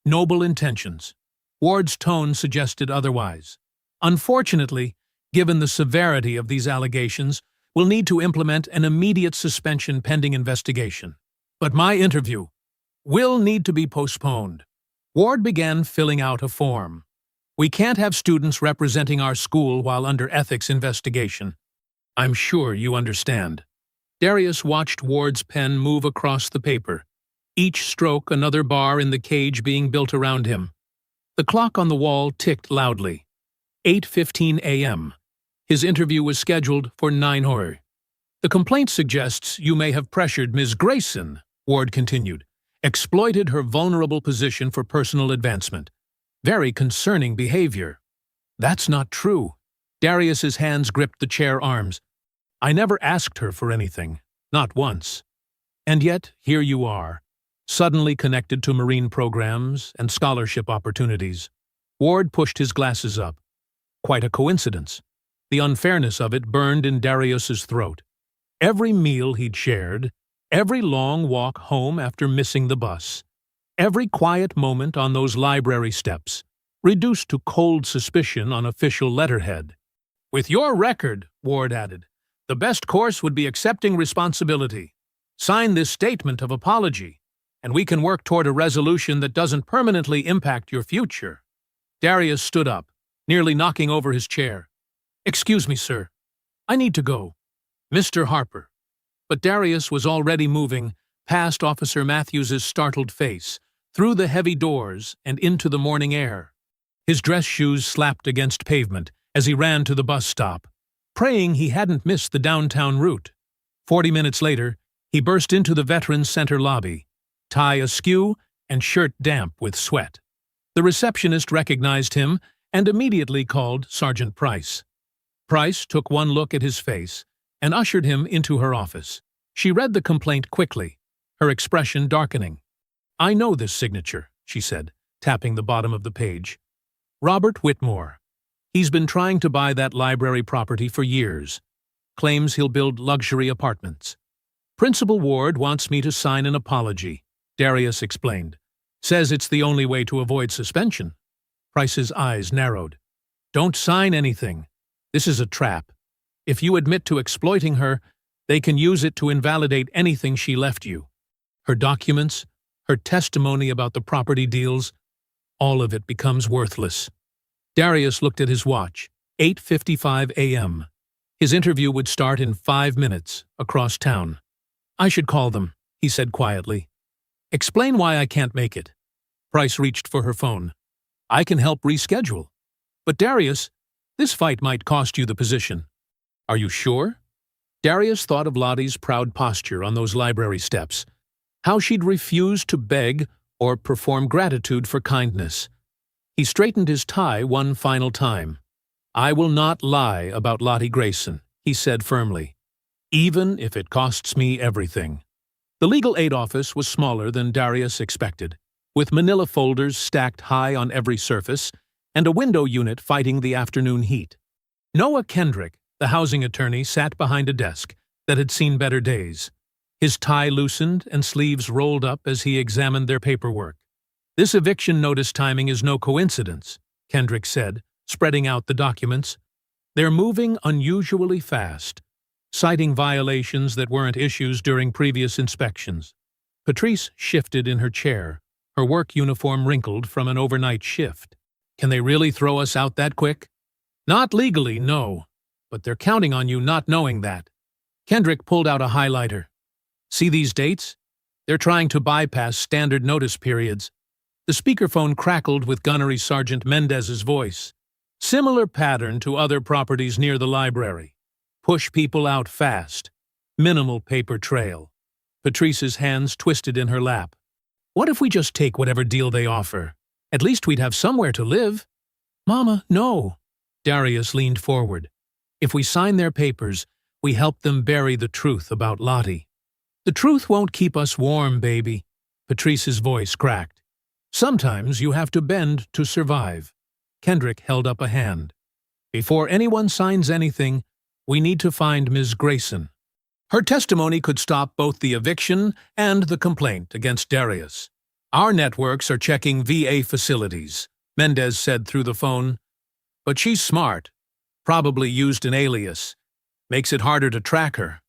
Noble intentions." Ward's tone suggested otherwise. "Unfortunately, given the severity of these allegations, we'll need to implement an immediate suspension pending investigation. But my interview will need to be postponed." Ward began filling out a form. "We can't have students representing our school while under ethics investigation. I'm sure you understand." Darius watched Ward's pen move across the paper, each stroke another bar in the cage being built around him. The clock on the wall ticked loudly. 8:15 a.m. His interview was scheduled for 9 hours. "The complaint suggests you may have pressured Ms. Grayson," Ward continued, "exploited her vulnerable position for personal advancement. Very concerning behavior." "That's not true." Darius's hands gripped the chair arms. "I never asked her for anything, not once. And yet, here you are, suddenly connected to Marine programs and scholarship opportunities." Ward pushed his glasses up. Quite a coincidence. The unfairness of it burned in Darius's throat. Every meal he'd shared, every long walk home after missing the bus, every quiet moment on those library steps, reduced to cold suspicion on official letterhead. "With your record," Ward added, "the best course would be accepting responsibility. Sign this statement of apology, and we can work toward a resolution that doesn't permanently impact your future." Darius stood up, nearly knocking over his chair. "Excuse me, sir. I need to go. Mr. Harper." But Darius was already moving past Officer Matthews's startled face, through the heavy doors and into the morning air. His dress shoes slapped against pavement as he ran to the bus stop, praying he hadn't missed the downtown route. 40 minutes later, he burst into the Veterans Center lobby, tie askew and shirt damp with sweat. The receptionist recognized him and immediately called Sergeant Price. Price took one look at his face and ushered him into her office. She read the complaint quickly, her expression darkening. "I know this signature," she said, tapping the bottom of the page. "Robert Whitmore. He's been trying to buy that library property for years. Claims he'll build luxury apartments. Principal Ward wants me to sign an apology," Darius explained. "Says it's the only way to avoid suspension." Price's eyes narrowed. "Don't sign anything. This is a trap. If you admit to exploiting her, they can use it to invalidate anything she left you. Her documents, her testimony about the property deals, all of it becomes worthless." Darius looked at his watch. 8:55 a.m. His interview would start in 5 minutes, across town. "I should call them," he said quietly. "Explain why I can't make it." Price reached for her phone. "I can help reschedule. But Darius, this fight might cost you the position." "Are you sure?" Darius thought of Lottie's proud posture on those library steps, how she'd refused to beg or perform gratitude for kindness. He straightened his tie one final time. "I will not lie about Lottie Grayson," he said firmly, "even if it costs me everything." The legal aid office was smaller than Darius expected, with manila folders stacked high on every surface and a window unit fighting the afternoon heat. Noah Kendrick, the housing attorney, sat behind a desk that had seen better days. His tie loosened and sleeves rolled up as he examined their paperwork. "This eviction notice timing is no coincidence," Kendrick said, spreading out the documents. "They're moving unusually fast, citing violations that weren't issues during previous inspections." Patrice shifted in her chair, her work uniform wrinkled from an overnight shift. "Can they really throw us out that quick?" "Not legally, no. But they're counting on you not knowing that." Kendrick pulled out a highlighter. "See these dates? They're trying to bypass standard notice periods." The speakerphone crackled with Gunnery Sergeant Mendez's voice. "Similar pattern to other properties near the library. Push people out fast. Minimal paper trail." Patrice's hands twisted in her lap. "What if we just take whatever deal they offer? At least we'd have somewhere to live." "Mama, no." Darius leaned forward. "If we sign their papers, we help them bury the truth about Lottie." "The truth won't keep us warm, baby." Patrice's voice cracked. "Sometimes you have to bend to survive." Kendrick held up a hand. "Before anyone signs anything, we need to find Ms. Grayson. Her testimony could stop both the eviction and the complaint against Darius. Our networks are checking VA facilities," Mendez said through the phone. "But she's smart. Probably used an alias. Makes it harder to track her."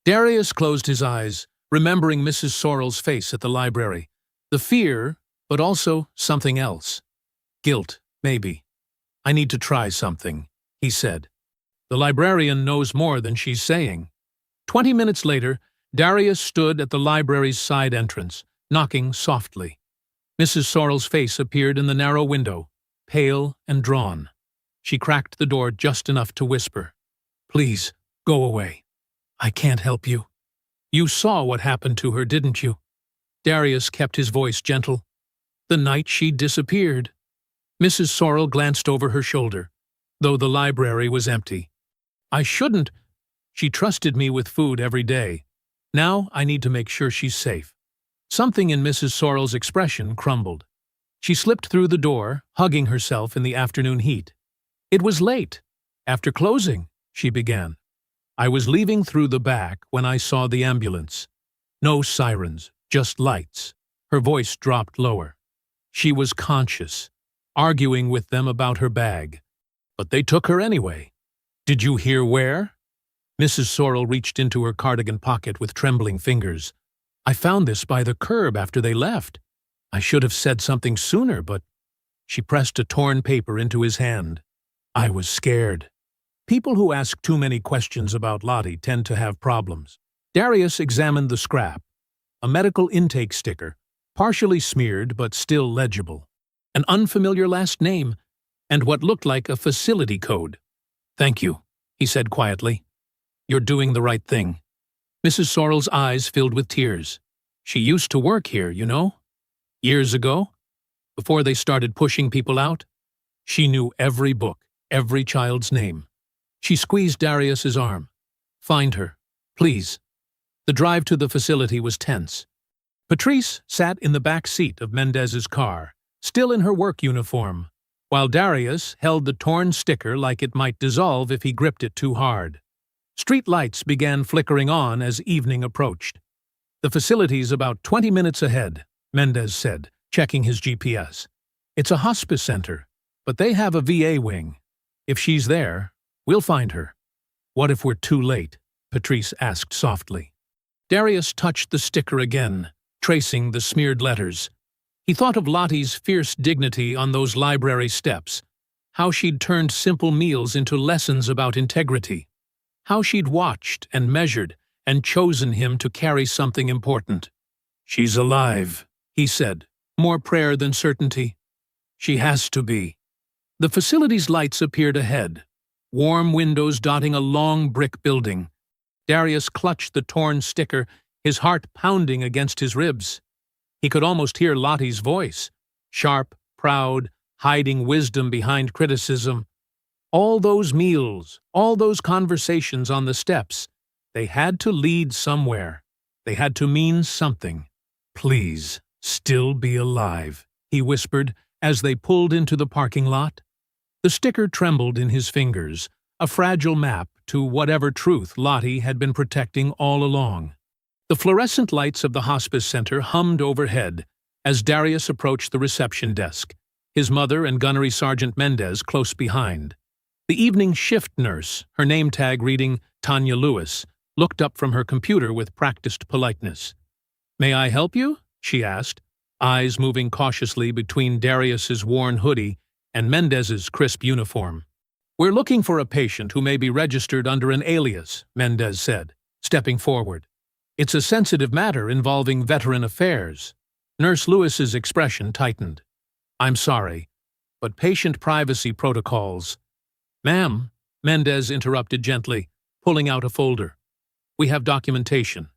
Darius closed his eyes, remembering Mrs. Sorrell's face at the library. The fear, but also something else. Guilt, maybe. "I need to try something," he said. "The librarian knows more than she's saying." 20 minutes later, Darius stood at the library's side entrance, knocking softly. Mrs. Sorrell's face appeared in the narrow window, pale and drawn. She cracked the door just enough to whisper, "Please, go away. I can't help you." "You saw what happened to her, didn't you?" Darius kept his voice gentle. "The night she disappeared." Mrs. Sorrell glanced over her shoulder, though the library was empty. "I shouldn't. She trusted me with food every day. Now I need to make sure she's safe." Something in Mrs. Sorrell's expression crumbled. She slipped through the door, hugging herself in the afternoon heat. "It was late. After closing," she began. "I was leaving through the back when I saw the ambulance. No sirens, just lights." Her voice dropped lower. She was conscious, arguing with them about her bag. "But they took her anyway." "Did you hear where?" Mrs. Sorrell reached into her cardigan pocket with trembling fingers. "I found this by the curb after they left. I should have said something sooner, but—" She pressed a torn paper into his hand. "I was scared." People who ask too many questions about Lottie tend to have problems. Darius examined the scrap. A medical intake sticker, partially smeared but still legible. An unfamiliar last name, and what looked like a facility code. "Thank you," he said quietly. "You're doing the right thing." Mrs. Sorrell's eyes filled with tears. "She used to work here, you know? Years ago, before they started pushing people out. She knew every book, every child's name. She squeezed Darius's arm. "Find her, please." The drive to the facility was tense. Patrice sat in the back seat of Mendez's car, still in her work uniform, while Darius held the torn sticker like it might dissolve if he gripped it too hard. Street lights began flickering on as evening approached. "The facility's about 20 minutes ahead," Mendez said, checking his GPS. "It's a hospice center, but they have a VA wing. If she's there, we'll find her." "What if we're too late?" Patrice asked softly. Darius touched the sticker again, tracing the smeared letters. He thought of Lottie's fierce dignity on those library steps, how she'd turned simple meals into lessons about integrity, how she'd watched and measured and chosen him to carry something important. "She's alive," he said, more prayer than certainty. "She has to be." The facility's lights appeared ahead, warm windows dotting a long brick building. Darius clutched the torn sticker, his heart pounding against his ribs. He could almost hear Lottie's voice, sharp, proud, hiding wisdom behind criticism. All those meals, all those conversations on the steps, they had to lead somewhere. They had to mean something. "Please, still be alive," he whispered as they pulled into the parking lot. The sticker trembled in his fingers, a fragile map to whatever truth Lottie had been protecting all along. The fluorescent lights of the hospice center hummed overhead as Darius approached the reception desk, his mother and Gunnery Sergeant Mendez close behind. The evening shift nurse, her name tag reading Tanya Lewis, looked up from her computer with practiced politeness. "May I help you?" she asked, eyes moving cautiously between Darius's worn hoodie and Mendez's crisp uniform. "We're looking for a patient who may be registered under an alias," Mendez said, stepping forward. "It's a sensitive matter involving veteran affairs." Nurse Lewis's expression tightened. "I'm sorry, but patient privacy protocols—" "Ma'am," Mendez interrupted gently, pulling out a folder. "We have documentation.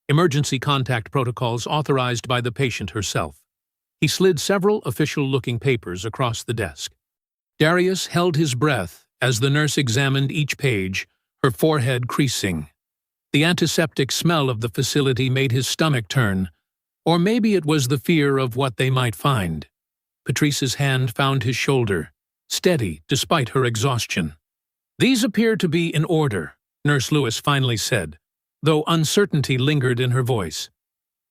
Emergency contact protocols authorized by the patient herself." He slid several official-looking papers across the desk. Darius held his breath as the nurse examined each page, her forehead creasing. The antiseptic smell of the facility made his stomach turn, or maybe it was the fear of what they might find. Patrice's hand found his shoulder, steady despite her exhaustion. "These appear to be in order," Nurse Lewis finally said, though uncertainty lingered in her voice.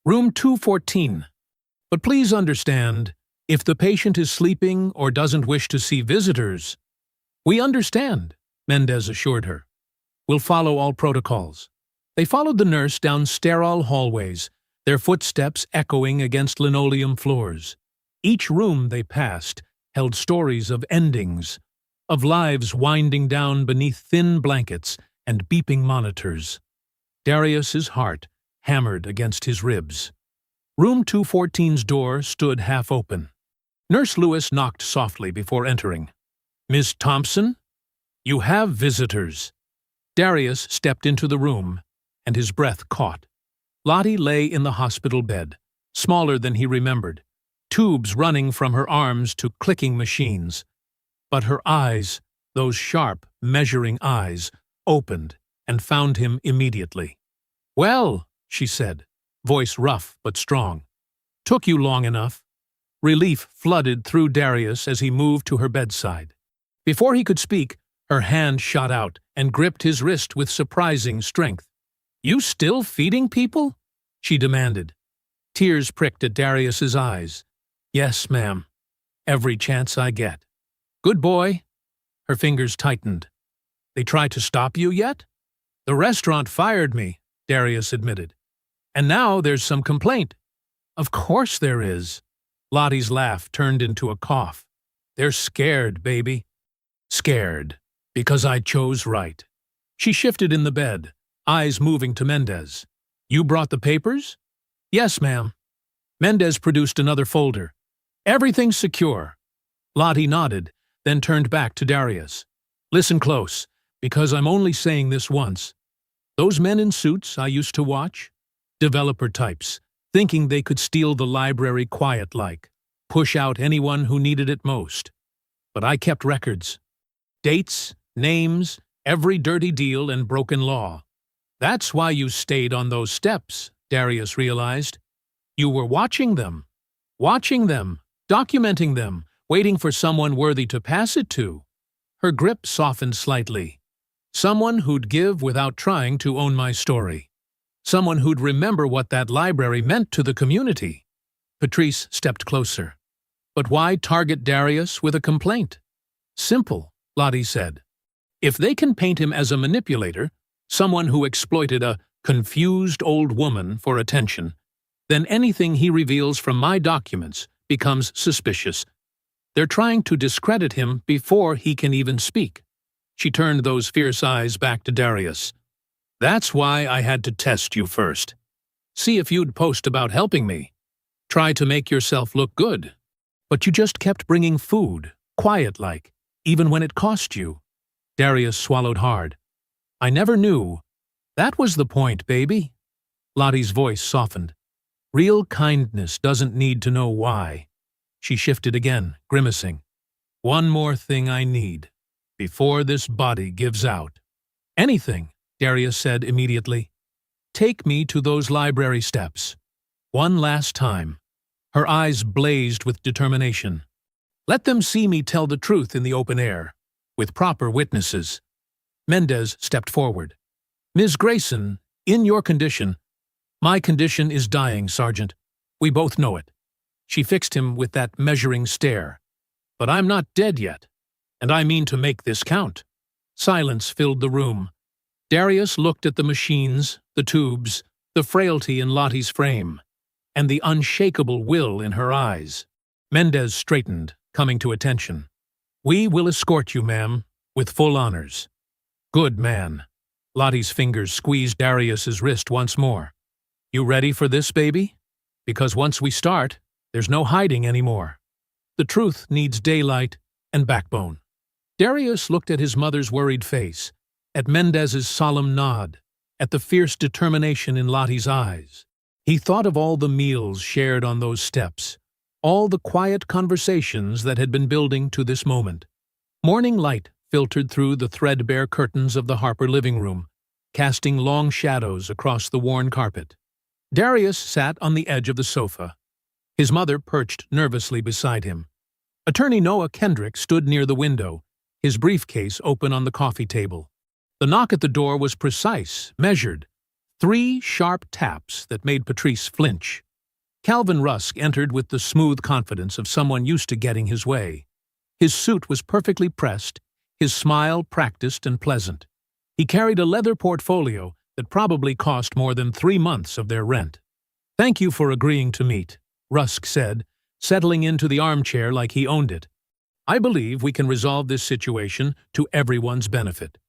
"Room 214. But please understand, if the patient is sleeping or doesn't wish to see visitors—" "We understand," Mendez assured her. "We'll follow all protocols." They followed the nurse down sterile hallways, their footsteps echoing against linoleum floors. Each room they passed held stories of endings, of lives winding down beneath thin blankets and beeping monitors. Darius's heart hammered against his ribs. Room 214's door stood half open. Nurse Lewis knocked softly before entering. "Miss Thompson? You have visitors." Darius stepped into the room, and his breath caught. Lottie lay in the hospital bed, smaller than he remembered, tubes running from her arms to clicking machines. But her eyes, those sharp, measuring eyes, opened and found him immediately. "Well," she said, voice rough but strong. "Took you long enough." Relief flooded through Darius as he moved to her bedside. Before he could speak, her hand shot out and gripped his wrist with surprising strength. "You still feeding people?" she demanded. Tears pricked at Darius's eyes. "Yes, ma'am. Every chance I get." "Good boy." Her fingers tightened. "They try to stop you yet?" "The restaurant fired me," Darius admitted. "And now there's some complaint." "Of course there is." Lottie's laugh turned into a cough. "They're scared, baby." "Scared, because I chose right." She shifted in the bed, eyes moving to Mendez. "You brought the papers?" "Yes, ma'am." Mendez produced another folder. "Everything's secure." Lottie nodded, then turned back to Darius. "Listen close, because I'm only saying this once. Those men in suits I used to watch? Developer types, thinking they could steal the library quiet-like, push out anyone who needed it most. But I kept records. Dates, names, every dirty deal and broken law. That's why you stayed on those steps, Darius realized. You were watching them, documenting them, waiting for someone worthy to pass it to. Her grip softened slightly. Someone who'd give without trying to own my story. Someone who'd remember what that library meant to the community. Patrice stepped closer. But why target Darius with a complaint? Simple, Lottie said. If they can paint him as a manipulator, someone who exploited a confused old woman for attention, then anything he reveals from my documents becomes suspicious. They're trying to discredit him before he can even speak. She turned those fierce eyes back to Darius. That's why I had to test you first. See if you'd post about helping me. Try to make yourself look good. But you just kept bringing food, quiet-like, even when it cost you. Darius swallowed hard. I never knew. That was the point, baby. Lottie's voice softened. Real kindness doesn't need to know why. She shifted again, grimacing. One more thing I need, before this body gives out. Anything, Darius said immediately. Take me to those library steps. One last time. Her eyes blazed with determination. Let them see me tell the truth in the open air, with proper witnesses. Mendez stepped forward. Ms. Grayson, in your condition. My condition is dying, Sergeant. We both know it. She fixed him with that measuring stare. But I'm not dead yet, and I mean to make this count. Silence filled the room. Darius looked at the machines, the tubes, the frailty in Lottie's frame, and the unshakable will in her eyes. Mendez straightened, coming to attention. We will escort you, ma'am, with full honors. Good man. Lottie's fingers squeezed Darius's wrist once more. You ready for this, baby? Because once we start, there's no hiding anymore. The truth needs daylight and backbone. Darius looked at his mother's worried face, at Mendez's solemn nod, at the fierce determination in Lottie's eyes. He thought of all the meals shared on those steps, all the quiet conversations that had been building to this moment. Morning light filtered through the threadbare curtains of the Harper living room, casting long shadows across the worn carpet. Darius sat on the edge of the sofa. His mother perched nervously beside him. Attorney Noah Kendrick stood near the window, his briefcase open on the coffee table. The knock at the door was precise, measured. 3 sharp taps that made Patrice flinch. Calvin Rusk entered with the smooth confidence of someone used to getting his way. His suit was perfectly pressed, his smile practiced and pleasant. He carried a leather portfolio that probably cost more than 3 months of their rent. Thank you for agreeing to meet, Rusk said, settling into the armchair like he owned it. I believe we can resolve this situation to everyone's benefit.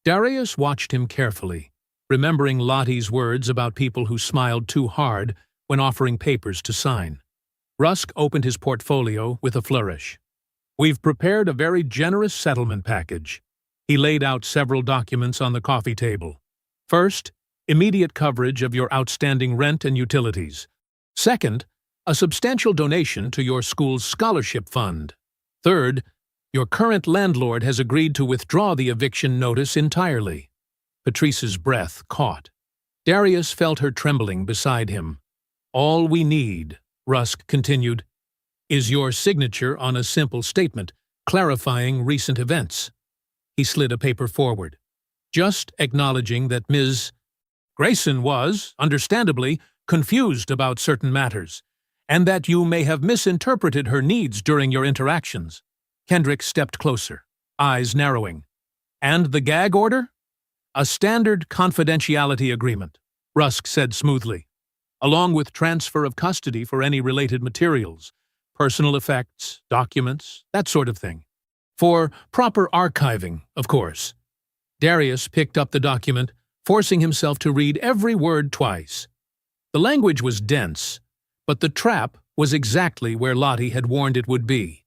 Darius watched him carefully, remembering Lottie's words about people who smiled too hard when offering papers to sign. Rusk opened his portfolio with a flourish. We've prepared a very generous settlement package. He laid out several documents on the coffee table. First, immediate coverage of your outstanding rent and utilities. Second, a substantial donation to your school's scholarship fund. Third, your current landlord has agreed to withdraw the eviction notice entirely. Patrice's breath caught. Darius felt her trembling beside him. All we need, Rusk continued, is your signature on a simple statement clarifying recent events. He slid a paper forward, just acknowledging that Ms. Grayson was, understandably, confused about certain matters, and that you may have misinterpreted her needs during your interactions. Kendrick stepped closer, eyes narrowing. And the gag order? A standard confidentiality agreement, Rusk said smoothly, along with transfer of custody for any related materials, personal effects, documents, that sort of thing. For proper archiving, of course. Darius picked up the document, forcing himself to read every word twice. The language was dense, but the trap was exactly where Lottie had warned it would be.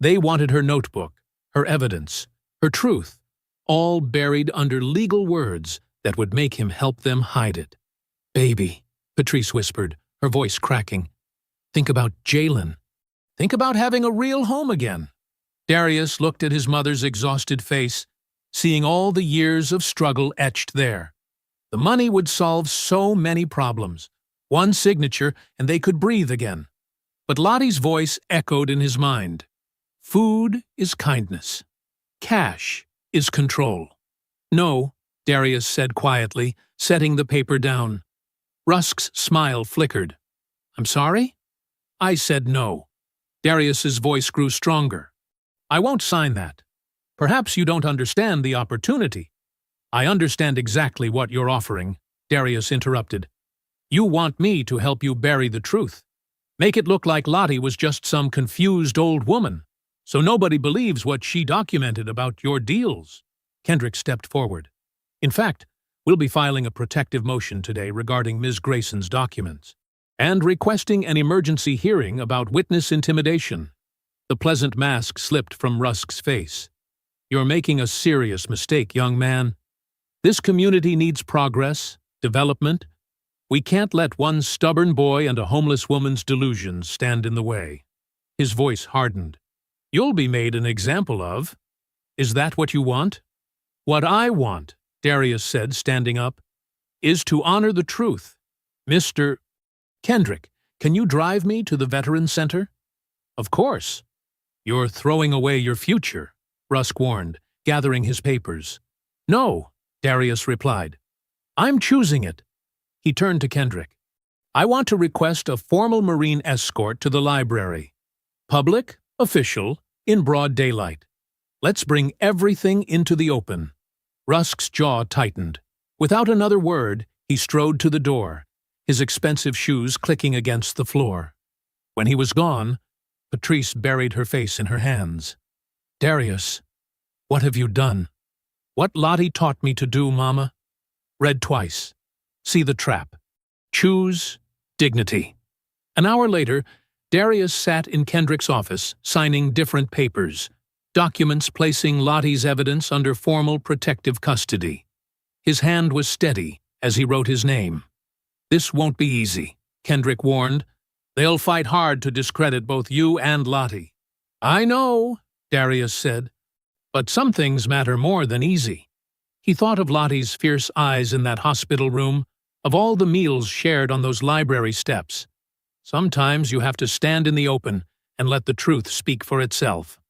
They wanted her notebook, her evidence, her truth, all buried under legal words that would make him help them hide it. Baby, Patrice whispered, her voice cracking. Think about Jalen. Think about having a real home again. Darius looked at his mother's exhausted face, seeing all the years of struggle etched there. The money would solve so many problems. One signature, and they could breathe again. But Lottie's voice echoed in his mind. Food is kindness. Cash is control. No, Darius said quietly, setting the paper down. Rusk's smile flickered. I'm sorry? I said no. Darius's voice grew stronger. I won't sign that. Perhaps you don't understand the opportunity. I understand exactly what you're offering, Darius interrupted. You want me to help you bury the truth. Make it look like Lottie was just some confused old woman, so nobody believes what she documented about your deals. Kendrick stepped forward. In fact, we'll be filing a protective motion today regarding Ms. Grayson's documents, and requesting an emergency hearing about witness intimidation. The pleasant mask slipped from Rusk's face. You're making a serious mistake, young man. This community needs progress, development. We can't let one stubborn boy and a homeless woman's delusions stand in the way. His voice hardened. You'll be made an example of. Is that what you want? What I want, Darius said, standing up, is to honor the truth. Mr. Kendrick, can you drive me to the Veterans Center? Of course. You're throwing away your future, Rusk warned, gathering his papers. No, Darius replied. I'm choosing it. He turned to Kendrick. I want to request a formal Marine escort to the library. Public, official, in broad daylight. Let's bring everything into the open. Rusk's jaw tightened. Without another word, he strode to the door, his expensive shoes clicking against the floor. When he was gone, Patrice buried her face in her hands. Darius, what have you done? What Lottie taught me to do, Mama? Read twice. See the trap. Choose dignity. An hour later, Darius sat in Kendrick's office, signing different papers, documents placing Lottie's evidence under formal protective custody. His hand was steady as he wrote his name. This won't be easy, Kendrick warned. They'll fight hard to discredit both you and Lottie. I know, Darius said, but some things matter more than easy. He thought of Lottie's fierce eyes in that hospital room, of all the meals shared on those library steps. Sometimes you have to stand in the open and let the truth speak for itself.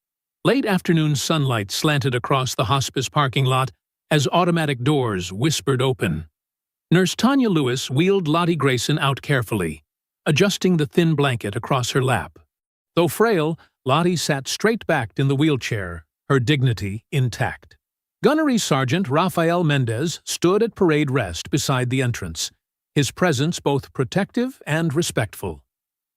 Late afternoon sunlight slanted across the hospice parking lot as automatic doors whispered open. Nurse Tanya Lewis wheeled Lottie Grayson out carefully, adjusting the thin blanket across her lap. Though frail, Lottie sat straight-backed in the wheelchair, her dignity intact. Gunnery Sergeant Rafael Mendez stood at parade rest beside the entrance, his presence both protective and respectful.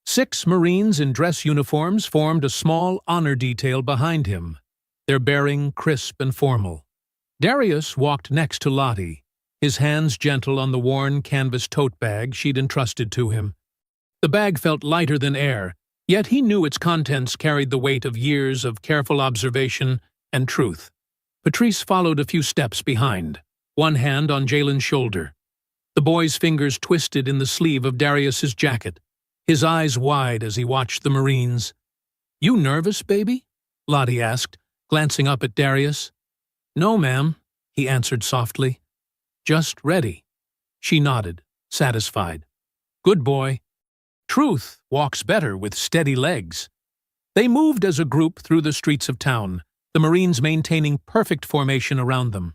6 Marines in dress uniforms formed a small honor detail behind him, their bearing crisp and formal. Darius walked next to Lottie, his hands gentle on the worn canvas tote bag she'd entrusted to him. The bag felt lighter than air, yet he knew its contents carried the weight of years of careful observation and truth. Patrice followed a few steps behind, one hand on Jalen's shoulder. The boy's fingers twisted in the sleeve of Darius's jacket, his eyes wide as he watched the Marines. You nervous, baby? Lottie asked, glancing up at Darius. No, ma'am, he answered softly. Just ready. She nodded, satisfied. Good boy. Truth walks better with steady legs. They moved as a group through the streets of town, the Marines maintaining perfect formation around them.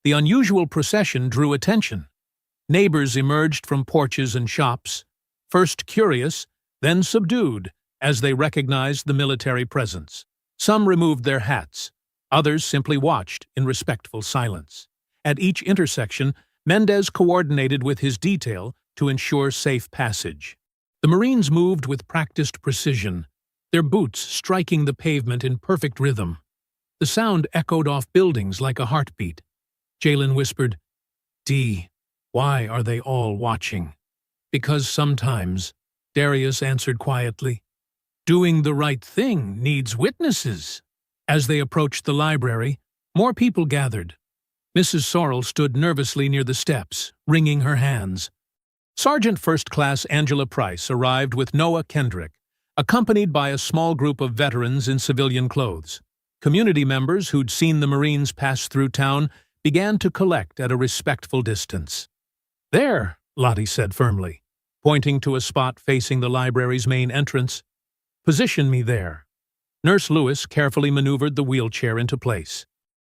The unusual procession drew attention. Neighbors emerged from porches and shops, first curious, then subdued, as they recognized the military presence. Some removed their hats. Others simply watched in respectful silence. At each intersection, Mendez coordinated with his detail to ensure safe passage. The Marines moved with practiced precision, their boots striking the pavement in perfect rhythm. The sound echoed off buildings like a heartbeat. Jalen whispered, "Dee, why are they all watching?" Because sometimes, Darius answered quietly. Doing the right thing needs witnesses. As they approached the library, more people gathered. Mrs. Sorrell stood nervously near the steps, wringing her hands. Sergeant First Class Angela Price arrived with Noah Kendrick, accompanied by a small group of veterans in civilian clothes. Community members who'd seen the Marines pass through town began to collect at a respectful distance. "There," Lottie said firmly, pointing to a spot facing the library's main entrance. "Position me there." Nurse Lewis carefully maneuvered the wheelchair into place.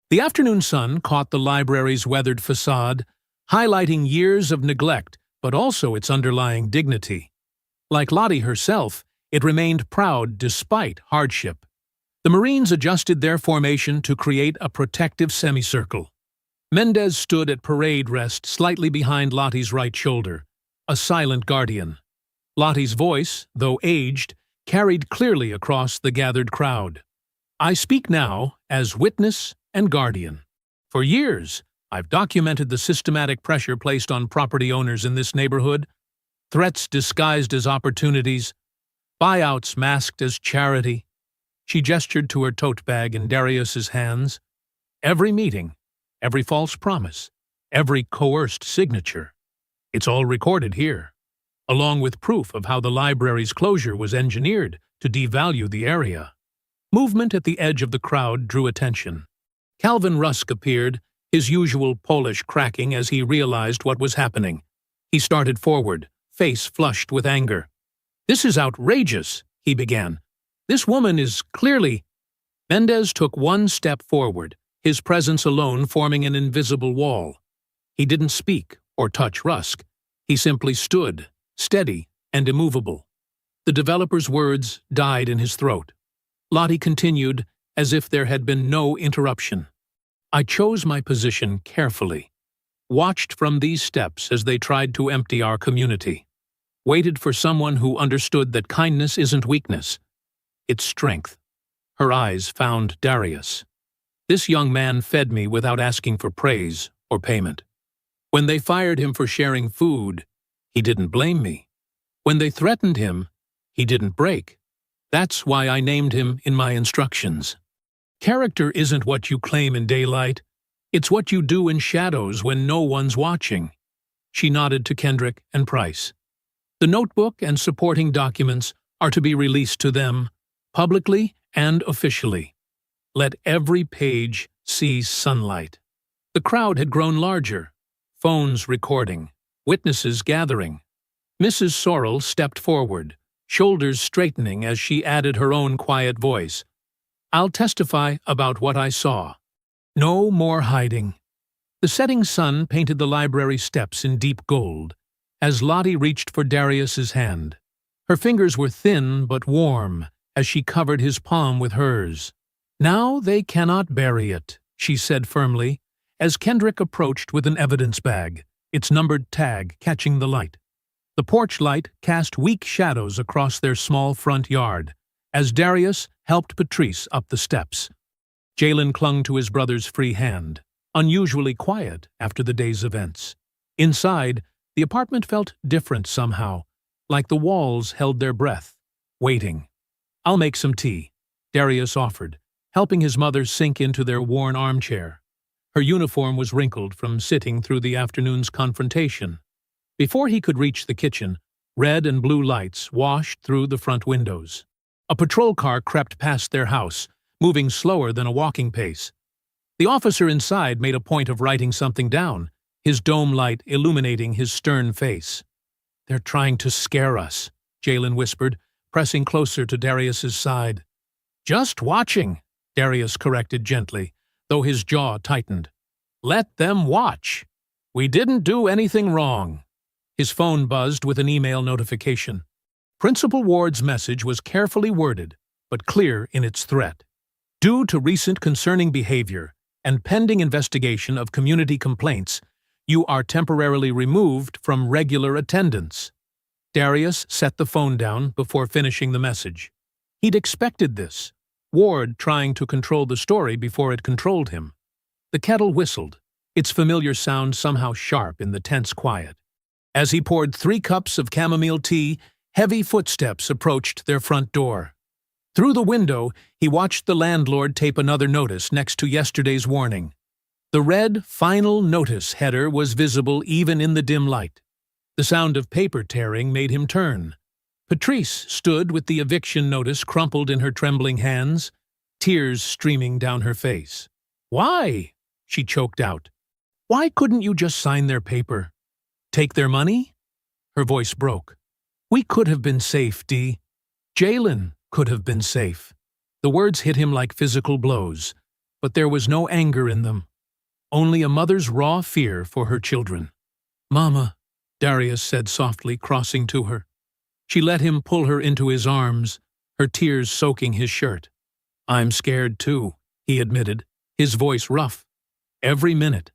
The afternoon sun caught the library's weathered facade, highlighting years of neglect but also its underlying dignity. Like Lottie herself, it remained proud despite hardship. The Marines adjusted their formation to create a protective semicircle. Mendez stood at parade rest slightly behind Lottie's right shoulder, a silent guardian. Lottie's voice, though aged, carried clearly across the gathered crowd. "I speak now as witness and guardian. For years, I've documented the systematic pressure placed on property owners in this neighborhood, threats disguised as opportunities, buyouts masked as charity." She gestured to her tote bag in Darius's hands. "Every meeting, every false promise, every coerced signature. It's all recorded here, along with proof of how the library's closure was engineered to devalue the area." Movement at the edge of the crowd drew attention. Calvin Rusk appeared, his usual Polish cracking as he realized what was happening. He started forward, face flushed with anger. "This is outrageous," he began. "This woman is clearly—" Mendez took one step forward, his presence alone forming an invisible wall. He didn't speak or touch Rusk. He simply stood, steady and immovable. The developer's words died in his throat. Lottie continued, as if there had been no interruption. "I chose my position carefully, watched from these steps as they tried to empty our community, waited for someone who understood that kindness isn't weakness, it's strength." Her eyes found Darius. "This young man fed me without asking for praise or payment. When they fired him for sharing food, he didn't blame me. When they threatened him, he didn't break. That's why I named him in my instructions. Character isn't what you claim in daylight. It's what you do in shadows when no one's watching." She nodded to Kendrick and Price. "The notebook and supporting documents are to be released to them, publicly and officially. Let every page see sunlight." The crowd had grown larger, phones recording, witnesses gathering. Mrs. Sorrell stepped forward, shoulders straightening as she added her own quiet voice. "I'll testify about what I saw. No more hiding." The setting sun painted the library steps in deep gold, as Lottie reached for Darius's hand. Her fingers were thin but warm as she covered his palm with hers. "Now they cannot bury it," she said firmly, as Kendrick approached with an evidence bag, its numbered tag catching the light. The porch light cast weak shadows across their small front yard, as Darius helped Patrice up the steps. Jalen clung to his brother's free hand, unusually quiet after the day's events. Inside, the apartment felt different somehow, like the walls held their breath, waiting. "I'll make some tea," Darius offered, helping his mother sink into their worn armchair. Her uniform was wrinkled from sitting through the afternoon's confrontation. Before he could reach the kitchen, red and blue lights washed through the front windows. A patrol car crept past their house, moving slower than a walking pace. The officer inside made a point of writing something down, his dome light illuminating his stern face. "They're trying to scare us," Jalen whispered, pressing closer to Darius's side. "Just watching," Darius corrected gently, though his jaw tightened. "Let them watch. We didn't do anything wrong." His phone buzzed with an email notification. Principal Ward's message was carefully worded, but clear in its threat. "Due to recent concerning behavior and pending investigation of community complaints, you are temporarily removed from regular attendance." Darius set the phone down before finishing the message. He'd expected this, Ward trying to control the story before it controlled him. The kettle whistled, its familiar sound somehow sharp in the tense quiet. As he poured 3 cups of chamomile tea, heavy footsteps approached their front door. Through the window, he watched the landlord tape another notice next to yesterday's warning. The red "Final Notice" header was visible even in the dim light. The sound of paper tearing made him turn. Patrice stood with the eviction notice crumpled in her trembling hands. tears streaming down her face. "Why?" she choked out. "Why couldn't you just sign their paper? Take their money?" Her voice broke. "We could have been safe, Dee. Jalen could have been safe." The words hit him like physical blows, but there was no anger in them. Only a mother's raw fear for her children. "Mama," Darius said softly, crossing to her. She let him pull her into his arms, her tears soaking his shirt. "I'm scared too," he admitted, his voice rough. "Every minute.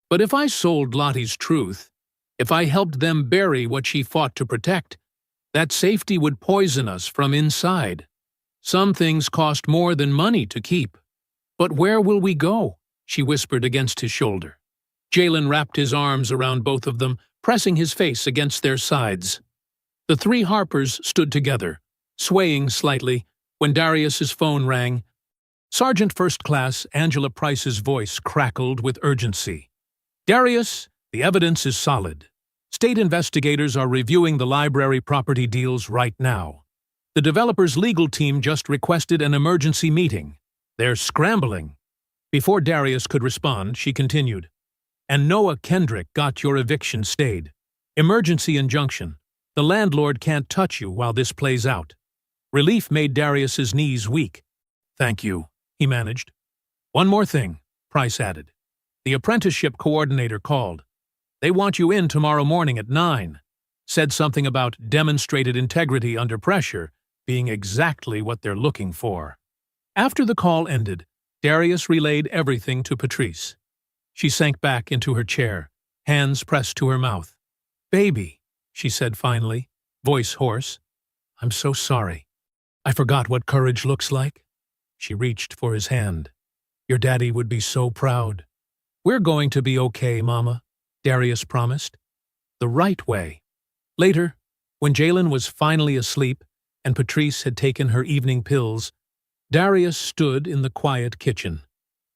But if I sold Lottie's truth, if I helped them bury what she fought to protect, that safety would poison us from inside. Some things cost more than money to keep. But where will we go?" she whispered against his shoulder. Jalen wrapped his arms around both of them, pressing his face against their sides. The three Harpers stood together, swaying slightly, when Darius's phone rang. Sergeant First Class Angela Price's voice crackled with urgency. "Darius, the evidence is solid. State investigators are reviewing the library property deals right now. The developer's legal team just requested an emergency meeting. They're scrambling." Before Darius could respond, she continued. "And Noah Kendrick got your eviction stayed. Emergency injunction. The landlord can't touch you while this plays out." Relief made Darius's knees weak. "Thank you," he managed. "One more thing," Price added. "The apprenticeship coordinator called. They want you in tomorrow morning at 9. Said something about demonstrated integrity under pressure being exactly what they're looking for." After the call ended, Darius relayed everything to Patrice. She sank back into her chair, hands pressed to her mouth. "Baby," she said finally, voice hoarse. "I'm so sorry. I forgot what courage looks like." She reached for his hand. "Your daddy would be so proud." "We're going to be okay, Mama," Darius promised. "The right way." Later, when Jalen was finally asleep and Patrice had taken her evening pills, Darius stood in the quiet kitchen.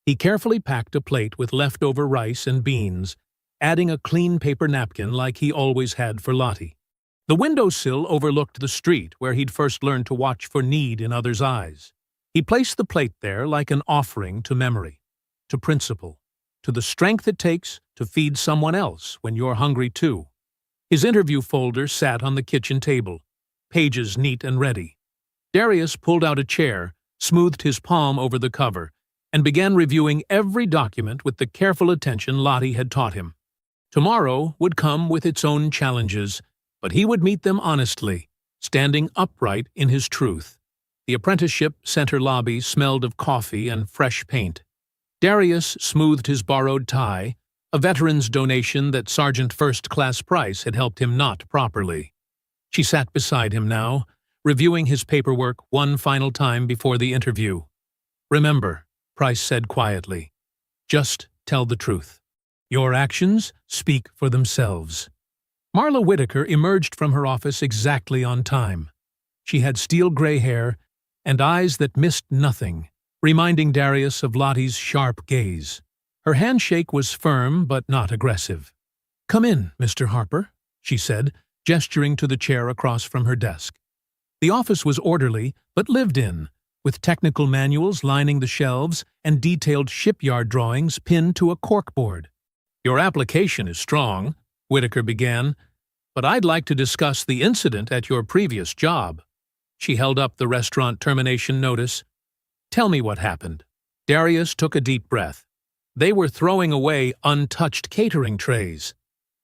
He carefully packed a plate with leftover rice and beans, adding a clean paper napkin like he always had for Lottie. The windowsill overlooked the street where he'd first learned to watch for need in others' eyes. He placed the plate there like an offering to memory, to principle, to the strength it takes to feed someone else when you're hungry too. His interview folder sat on the kitchen table, pages neat and ready. Darius pulled out a chair, smoothed his palm over the cover, and began reviewing every document with the careful attention Lottie had taught him. Tomorrow would come with its own challenges, but he would meet them honestly, standing upright in his truth. The apprenticeship center lobby smelled of coffee and fresh paint. Darius smoothed his borrowed tie, a veteran's donation that Sergeant First Class Price had helped him knot properly. She sat beside him now, reviewing his paperwork one final time before the interview. "Remember," Price said quietly, "just tell the truth. Your actions speak for themselves." Marla Whitaker emerged from her office exactly on time. She had steel gray hair and eyes that missed nothing, reminding Darius of Lottie's sharp gaze. Her handshake was firm but not aggressive. "Come in, Mr. Harper," she said, gesturing to the chair across from her desk. The office was orderly but lived in, with technical manuals lining the shelves and detailed shipyard drawings pinned to a corkboard. "Your application is strong," Whitaker began, "but I'd like to discuss the incident at your previous job." She held up the restaurant termination notice. "Tell me what happened." Darius took a deep breath. "They were throwing away untouched catering trays.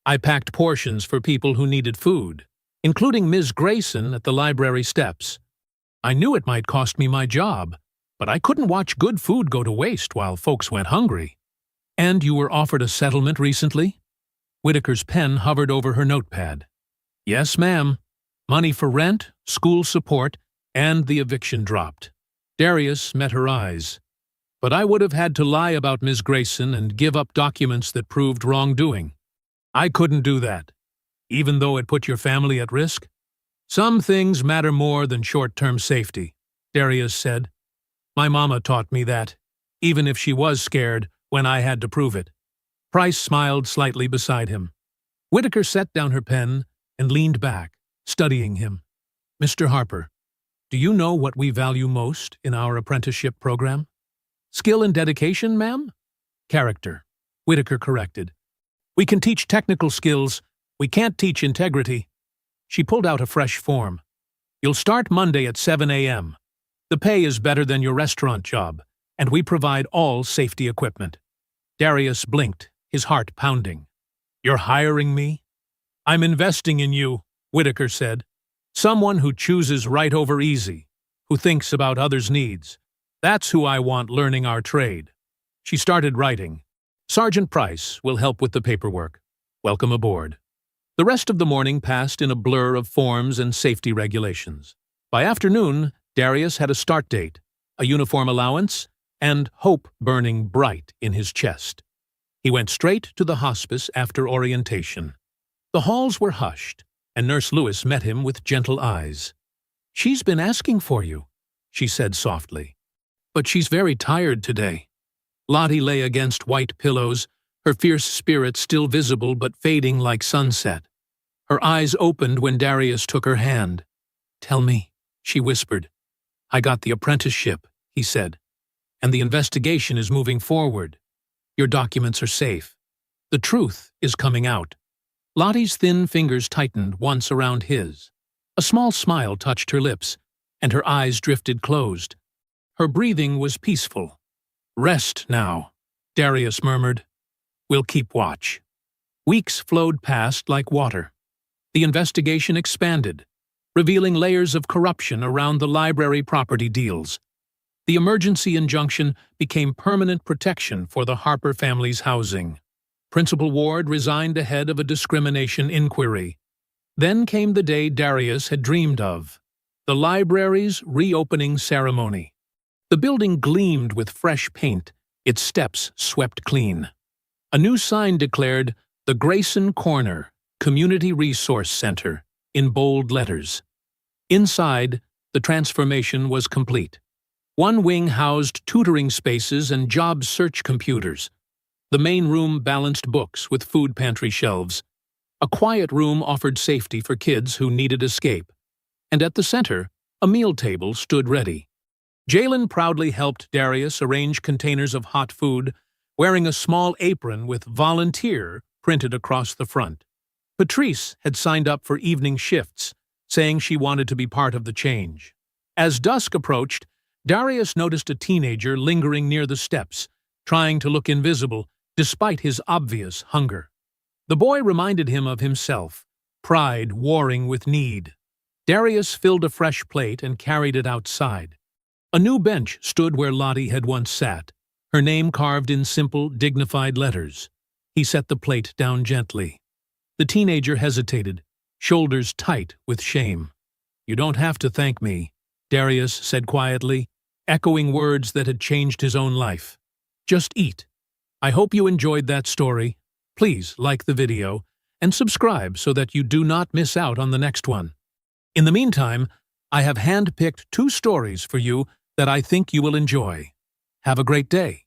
I packed portions for people who needed food, including Ms. Grayson at the library steps. I knew it might cost me my job, but I couldn't watch good food go to waste while folks went hungry." "And you were offered a settlement recently?" Whitaker's pen hovered over her notepad. "Yes, ma'am. Money for rent, school support, and the eviction dropped." Darius met her eyes. "But I would have had to lie about Ms. Grayson and give up documents that proved wrongdoing. I couldn't do that, even though it put your family at risk. Some things matter more than short-term safety," Darius said. "My mama taught me that, even if she was scared when I had to prove it." Price smiled slightly beside him. Whitaker set down her pen and leaned back, studying him. "Mr. Harper, Do you know what we value most in our apprenticeship program? Skill and dedication, ma'am? Character, Whitaker corrected. We can teach technical skills. We can't teach integrity. She pulled out a fresh form. You'll start Monday at 7 a.m. The pay is better than your restaurant job, and we provide all safety equipment. Darius blinked, his heart pounding. You're hiring me? I'm investing in you, Whitaker said. Someone who chooses right over easy, who thinks about others' needs. That's who I want learning our trade. She started writing. Sergeant Price will help with the paperwork. Welcome aboard. The rest of the morning passed in a blur of forms and safety regulations. By afternoon, Darius had a start date, a uniform allowance, and hope burning bright in his chest. He went straight to the hospice after orientation. The halls were hushed, and Nurse Lewis met him with gentle eyes. She's been asking for you, she said softly. But she's very tired today. Lottie lay against white pillows, her fierce spirit still visible but fading like sunset. Her eyes opened when Darius took her hand. Tell me, she whispered. I got the apprenticeship, he said, and the investigation is moving forward. Your documents are safe. The truth is coming out. Lottie's thin fingers tightened once around his. A small smile touched her lips, and her eyes drifted closed. Her breathing was peaceful. Rest now, Darius murmured. We'll keep watch. Weeks flowed past like water. The investigation expanded, revealing layers of corruption around the library property deals. The emergency injunction became permanent protection for the Harper family's housing. Principal Ward resigned ahead of a discrimination inquiry. Then came the day Darius had dreamed of, the library's reopening ceremony. The building gleamed with fresh paint, its steps swept clean. A new sign declared, the Grayson Corner, Community Resource Center, in bold letters. Inside, the transformation was complete. One wing housed tutoring spaces and job search computers. The main room balanced books with food pantry shelves. A quiet room offered safety for kids who needed escape. And at the center, a meal table stood ready. Jalen proudly helped Darius arrange containers of hot food, wearing a small apron with volunteer printed across the front. Patrice had signed up for evening shifts, saying she wanted to be part of the change. As dusk approached, Darius noticed a teenager lingering near the steps, trying to look invisible despite his obvious hunger. The boy reminded him of himself, pride warring with need. Darius filled a fresh plate and carried it outside. A new bench stood where Lottie had once sat, her name carved in simple, dignified letters. He set the plate down gently. The teenager hesitated, shoulders tight with shame. You don't have to thank me, Darius said quietly, echoing words that had changed his own life. Just eat. I hope you enjoyed that story. Please like the video and subscribe so that you do not miss out on the next one. In the meantime, I have handpicked 2 stories for you that I think you will enjoy. Have a great day.